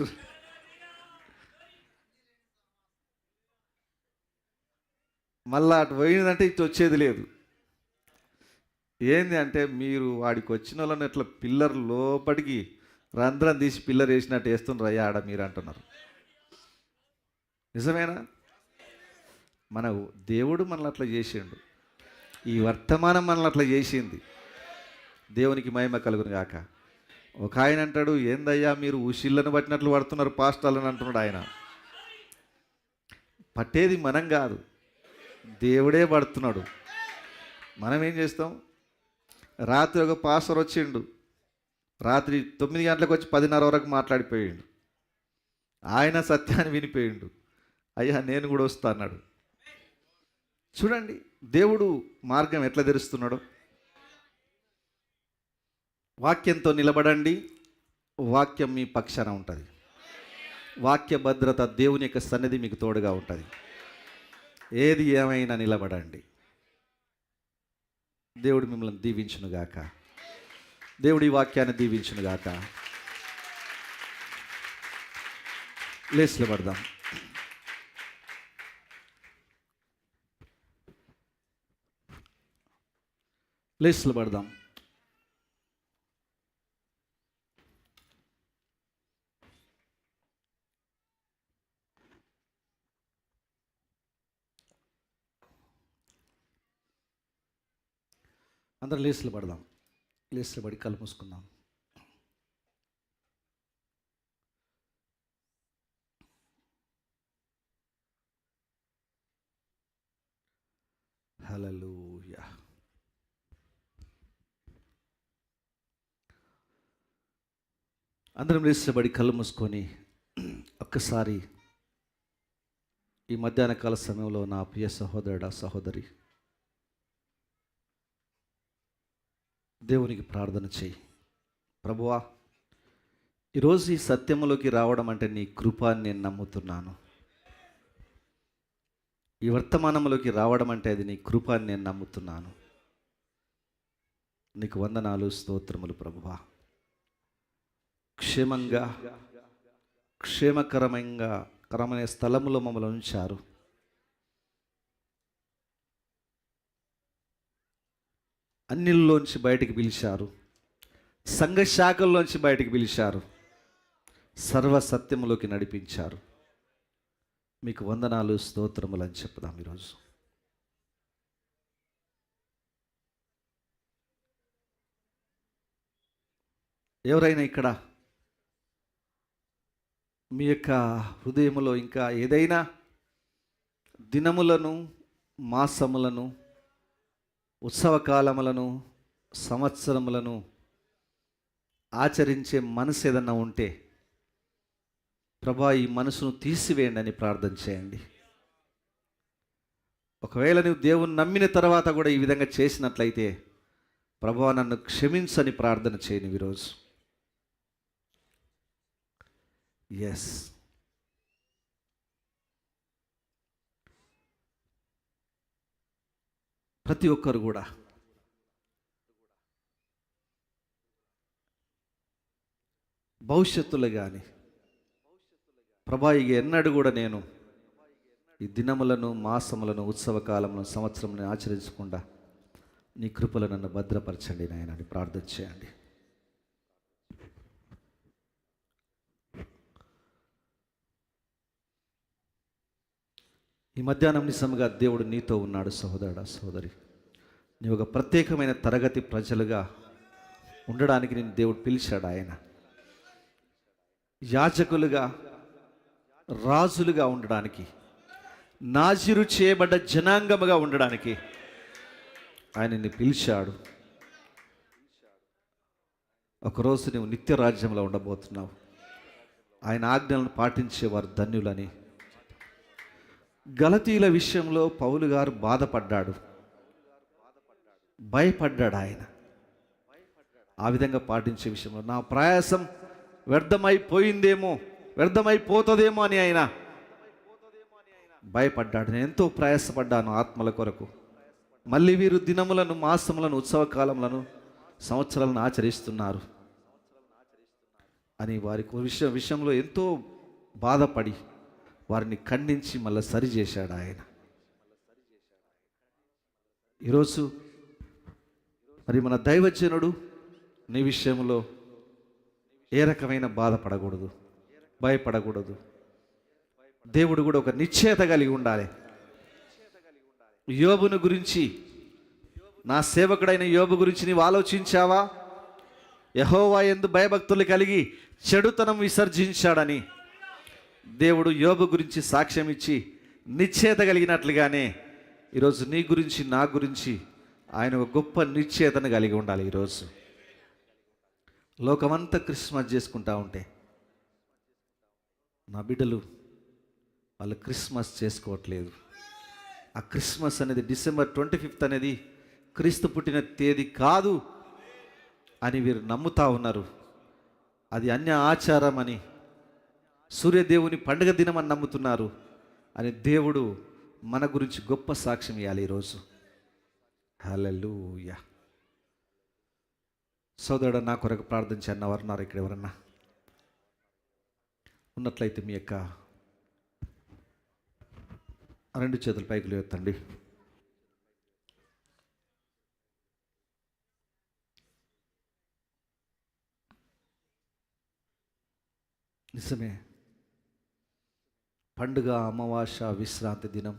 మళ్ళీ అటు పోయిందంటే ఇటు వచ్చేది లేదు. ఏంది అంటే, మీరు వాడికి వచ్చిన వాళ్ళని ఇట్లా పిల్లర్ లోపలికి రంధ్రం తీసి పిల్లర్ వేసినట్టు వేస్తున్నారు అయ్యా ఆడ మీరు అంటున్నారు. నిజమేనా? మన దేవుడు మనల్ని అట్లా చేసిండు, ఈ వర్తమానం మనల్ని అట్లా చేసింది. దేవునికి మహిమ కలుగును గాక. ఒక ఆయన అంటాడు, ఏందయ్యా మీరు ఉషిళ్ళను పట్టినట్లు పడుతున్నారు పాస్టర్లను అంటున్నాడు ఆయన. పట్టేది మనం కాదు, దేవుడే పడుతున్నాడు. మనం ఏం చేస్తాం? రాత్రి ఒక పాస్టర్ వచ్చిండు, రాత్రి 9 గంటలకు వచ్చి 10:30 వరకు మాట్లాడిపోయిండు. ఆయన సత్యాన్ని వినిపోయిండు. అయ్యా నేను కూడా వస్తా అన్నాడు. చూడండి దేవుడు మార్గం ఎట్లా తెరుస్తున్నాడో. వాక్యంతో నిలబడండి, వాక్యం మీ పక్షాన ఉంటుంది. వాక్య భద్రత, దేవుని యొక్క సన్నిధి మీకు తోడుగా ఉంటుంది. ఏది ఏమైనా నిలబడండి. దేవుడు మిమ్మల్ని దీవించునుగాక. దేవుడి వాక్యాన్ని దీవించునుగాక. లేస్లో పడదాం. లేస్లో పడదాం. అందరం లేస్లో పడదాం. లేస్లో పడి కళ్ళు మూసుకుందాం. హల్లెలూయా. అందరం లేచేబడి కళ్ళు మూసుకొని ఒక్కసారి ఈ మధ్యాహ్న కాల సమయంలో నా ప్రియ సహోదరుడా సహోదరి దేవునికి ప్రార్థన చేయి. ప్రభువా, ఈరోజు ఈ సత్యములోకి రావడం అంటే నీ కృప అని నేను నమ్ముతున్నాను. ఈ వర్తమానంలోకి రావడం అంటే అది నీ కృప అని నేను నమ్ముతున్నాను. నీకు వందనాలు, స్తోత్రములు ప్రభువా. క్షేమకరమైన స్థలములో మమ్మల్ని ఉంచారు. అన్నిల్లోంచి బయటికి పిలిచారు, సంఘ శాఖల్లోంచి బయటికి పిలిచారు, సర్వసత్యములోకి నడిపించారు. మీకు వందనాలు, స్తోత్రములు అని చెప్దాం. ఈరోజు ఎవరైనా ఇక్కడ మీ యొక్క హృదయములో ఇంకా ఏదైనా దినములను, మాసములను, ఉత్సవకాలములను, సంవత్సరములను ఆచరించే మనసు ఏదన్నా ఉంటే ప్రభా ఈ మనసును తీసివేయండి అని ప్రార్థన చేయండి. ఒకవేళ నువ్వు దేవుని నమ్మిన తర్వాత కూడా ఈ విధంగా చేసినట్లయితే ప్రభా నన్ను క్షమించని ప్రార్థన చేయను ఈరోజు. ఎస్, ప్రతి ఒక్కరు కూడా భవిష్యత్తులో కానీ ప్రభా ఇక ఎన్నడూ కూడా నేను ఈ దినములను, మాసములను, ఉత్సవకాలములను, సంవత్సరములను ఆచరించకుండా నీ కృపలో నన్ను భద్రపరచండి నాయన అని ప్రార్థన చేయండి. ఈ మధ్యాహ్నం నిజంగా దేవుడు నీతో ఉన్నాడు సహోదరుడా సహోదరి. నీ ఒక ప్రత్యేకమైన తరగతి ప్రజలుగా ఉండడానికి నేను దేవుడు పిలిచాడు. ఆయన యాజకులుగా, రాజులుగా ఉండడానికి, నాజీరు చేయబడ్డ జనాంగముగా ఉండడానికి ఆయన నిన్ను పిలిచాడు. ఒకరోజు నువ్వు నిత్య రాజ్యంలో ఉండబోతున్నావు. ఆయన ఆజ్ఞలను పాటించేవారు ధన్యులని. గలతీయుల విషయంలో పౌలు గారు బాధపడ్డాడు, భయపడ్డాడు. ఆయన ఆ విధంగా పాటించే విషయంలో నా ప్రయాసం వ్యర్థమైపోతుందేమో అని ఆయన భయపడ్డాడు. నేను ఎంతో ప్రయాసపడ్డాను ఆత్మల కొరకు. మళ్ళీ వీరు దినములను, మాసములను, ఉత్సవకాలములను, సంవత్సరాలను ఆచరిస్తున్నారు అని వారి విషయంలో ఎంతో బాధపడి వారిని ఖండించి మళ్ళీ సరిచేశాడు ఆయన. ఈరోజు మరి మన దైవజనుడు నీ విషయంలో ఏ రకమైన బాధపడకూడదు, భయపడకూడదు. దేవుడు కూడా ఒక నిశ్చయత కలిగి ఉండాలి. యోబును గురించి, నా సేవకుడైన యోబు గురించి నీవు ఆలోచించావా? యెహోవా యందు భయభక్తులు కలిగి చెడుతనం విసర్జించాడని దేవుడు యోబు గురించి సాక్ష్యం ఇచ్చి నిశ్చయత కలిగినట్లుగానే ఈరోజు నీ గురించి, నా గురించి ఆయన ఒక గొప్ప నిశ్చయతను కలిగి ఉండాలి. ఈరోజు లోకమంతా క్రిస్మస్ చేసుకుంటా ఉంటే నా బిడ్డలు వాళ్ళు క్రిస్మస్ చేసుకోవట్లేదు. ఆ క్రిస్మస్ అనేది December 25 అనేది క్రీస్తు పుట్టిన తేదీ కాదు అని వీరు నమ్ముతా ఉన్నారు. అది అన్య ఆచారం అని, సూర్యదేవుని పండుగ దినం అని నమ్ముతున్నారు అని దేవుడు మన గురించి గొప్ప సాక్ష్యం ఇవ్వాలి. ఈరోజు హల్లెలూయా. సోదరుడు, నా కొరకు ప్రార్థించి అన్నవారు ఉన్నారు ఇక్కడ ఎవరన్నా ఉన్నట్లయితే మీ యొక్క రెండు చేతులు పైకి లేవెత్తండి. నిజమే, పండుగ, అమావాస్య, విశ్రాంతి దినం,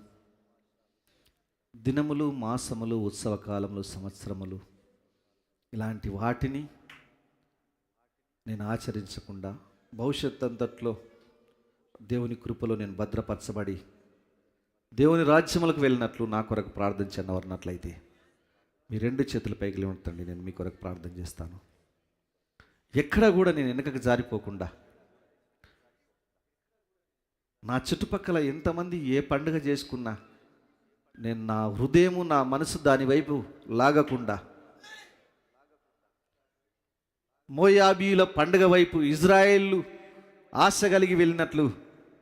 దినములు, మాసములు, ఉత్సవ కాలములు, సంవత్సరములు, ఇలాంటి వాటిని నేను ఆచరించకుండా భవిష్యత్ అంతట్లో దేవుని కృపలో నేను భద్రపరచబడి దేవుని రాజ్యములకు వెళ్ళినట్లు నా కొరకు ప్రార్థించన్న వారినట్లయితే మీ రెండు చేతుల పైకి లేవెత్తండి. నేను మీ కొరకు ప్రార్థన చేస్తాను. ఎక్కడ కూడా నేను వెనకకు జారిపోకుండా, నా చుట్టుపక్కల ఎంతమంది ఏ పండుగ చేసుకున్నా నేను నా హృదయము, నా మనసు దాని వైపు లాగకుండా, మోయాబీయుల పండుగ వైపు ఇజ్రాయేలు ఆశ కలిగి వెళ్ళినట్లు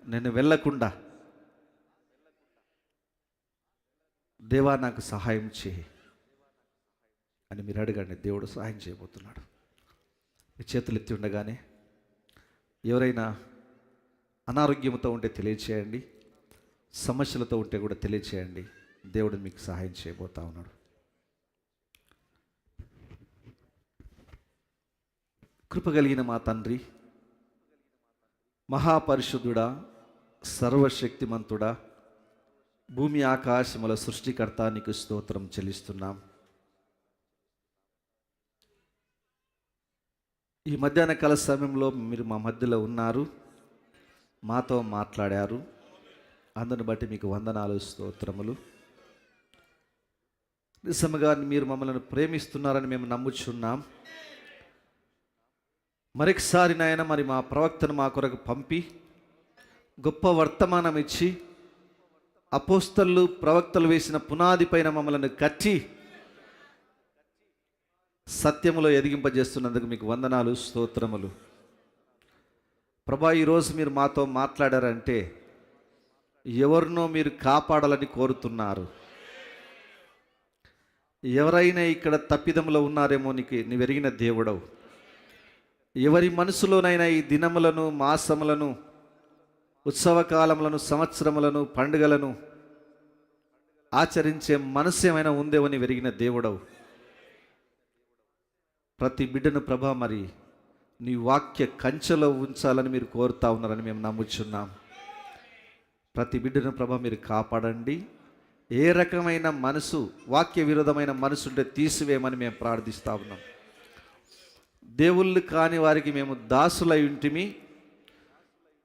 నేను వెళ్ళకుండా, దేవా నాకు సహాయం చేయి అని మీరు అడగండి. దేవుడు సహాయం చేయబోతున్నాడు. మీ చేతులు ఎత్తి ఉండగానే ఎవరైనా అనారోగ్యంతో ఉంటే తెలియచేయండి, సమస్యలతో ఉంటే కూడా తెలియచేయండి. దేవుడు మీకు సహాయం చేయబోతా ఉన్నాడు. కృప కలిగిన మా తండ్రి, మహాపరిశుద్ధుడా, సర్వశక్తిమంతుడా, భూమి ఆకాశముల సృష్టికర్త, నీకు స్తోత్రం చెల్లిస్తున్నాం. ఈ మధ్యాహ్న కాల సమయంలో మీరు మా మధ్యలో ఉన్నారు, మాతో మాట్లాడారు. అందుని బట్టి మీకు వందనాలు, స్తోత్రములు. నిజముగా మీరు మమ్మల్ని ప్రేమిస్తున్నారని మేము నమ్ముచున్నాం. మరొకసారి నాయన, మరి మా ప్రవక్తను మా కొరకు పంపి గొప్ప వర్తమానం ఇచ్చి అపోస్తలు, ప్రవక్తలు వేసిన పునాది పైన మమ్మల్ని కట్టి సత్యములో ఎదిగింపజేస్తున్నందుకు మీకు వందనాలు, స్తోత్రములు. ప్రభా, ఈరోజు మీరు మాతో మాట్లాడారంటే ఎవరినో మీరు కాపాడాలని కోరుతున్నారు. ఎవరైనా ఇక్కడ తప్పిదములో ఉన్నారేమో నీవు ఎరిగిన దేవుడవు. ఎవరి మనసులోనైనా ఈ దినములను, మాసములను, ఉత్సవకాలములను, సంవత్సరములను, పండుగలను ఆచరించే మనసు ఏమైనా ఉందేమో నీవు ఎరిగిన దేవుడవు. ప్రతి బిడ్డను ప్రభా మరి నీ వాక్య కంచెలో ఉంచాలని మీరు కోరుతా ఉన్నారని మేము నమ్ముచున్నాం. ప్రతి బిడ్డను ప్రభా మీరు కాపాడండి. ఏ రకమైన మనసు, వాక్య విరోధమైన మనసు ఉంటే తీసివేయమని మేము ప్రార్థిస్తూ ఉన్నాం. దేవుళ్ళు కాని వారికి మేము దాసులై ఉంటిమి,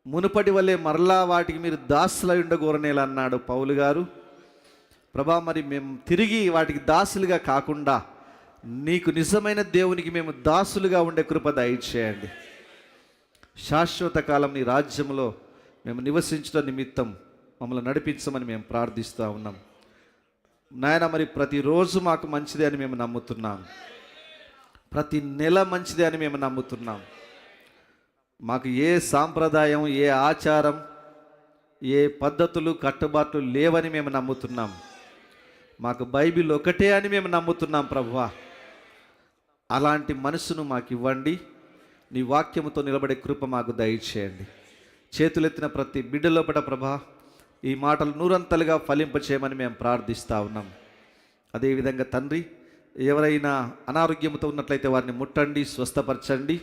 మునుపటి వల్లే మరలా వాటికి మీరు దాసులై ఉండగోరనేలా అన్నాడు పౌలు గారు. ప్రభా, మరి మేము తిరిగి వాటికి దాసులుగా కాకుండా నీకు నిజమైన దేవునికి మేము దాసులుగా ఉండే కృప దయచేయండి. శాశ్వత కాలం నీ రాజ్యంలో మేము నివసించడం నిమిత్తం మమ్మల్ని నడిపించమని మేము ప్రార్థిస్తూ ఉన్నాం నాయన. మరి ప్రతిరోజు మాకు మంచిదే అని మేము నమ్ముతున్నాం. ప్రతి నెల మంచిదే అని మేము నమ్ముతున్నాం. మాకు ఏ సాంప్రదాయం, ఏ ఆచారం, ఏ పద్ధతులు, కట్టుబాట్లు లేవని మేము నమ్ముతున్నాం. మాకు బైబిల్ ఒకటే అని మేము నమ్ముతున్నాం ప్రభువా. అలాంటి మనసును మాకు ఇవ్వండి. నీ వాక్యముతో నిలబడే కృప మాకు దయచేయండి. చేతులెత్తిన ప్రతి బిడ్డ లోపల ప్రభా ఈ మాటలు నూరంతలుగా ఫలింపచేయమని మేము ప్రార్థిస్తూ ఉన్నాం. అదేవిధంగా తండ్రి, ఎవరైనా అనారోగ్యంతో ఉన్నట్లయితే వారిని ముట్టండి, స్వస్థపరచండి.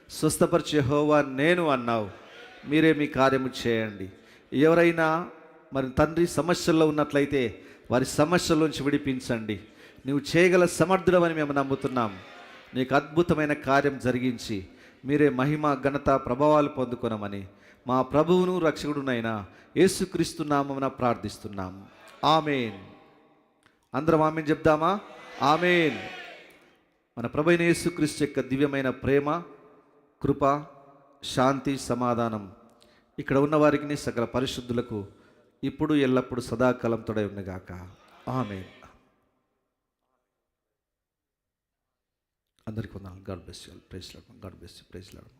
స్వస్థపరిచే యెహోవా నేను అన్నావు, మీరే మీ కార్యము చేయండి. ఎవరైనా మరి తండ్రి సమస్యల్లో ఉన్నట్లయితే వారి సమస్యల్లోంచి విడిపించండి. నువ్వు చేయగల సమర్థుడవని మేము నమ్ముతున్నాం. నీకు అద్భుతమైన కార్యం జరిగించి మీరే మహిమ, ఘనత, ప్రభావాలు పొందుకొనమని మా ప్రభువును రక్షకుడునైనా యేసుక్రీస్తు నామమున ప్రార్థిస్తున్నాం. ఆమేన్. అందరం ఆమేన్ చెప్దామా? ఆమేన్. మన ప్రభువైన యేసుక్రీస్తు యొక్క దివ్యమైన ప్రేమ, కృప, శాంతి, సమాధానం ఇక్కడ ఉన్న వారికి సకల పరిశుద్ధులకు ఇప్పుడు ఎల్లప్పుడు సదాకాలం తోడై ఉన్నగాక. ఆమేన్. అందరికీ వందనాలు. God bless you. Praise Lord. God bless you. Praise lord.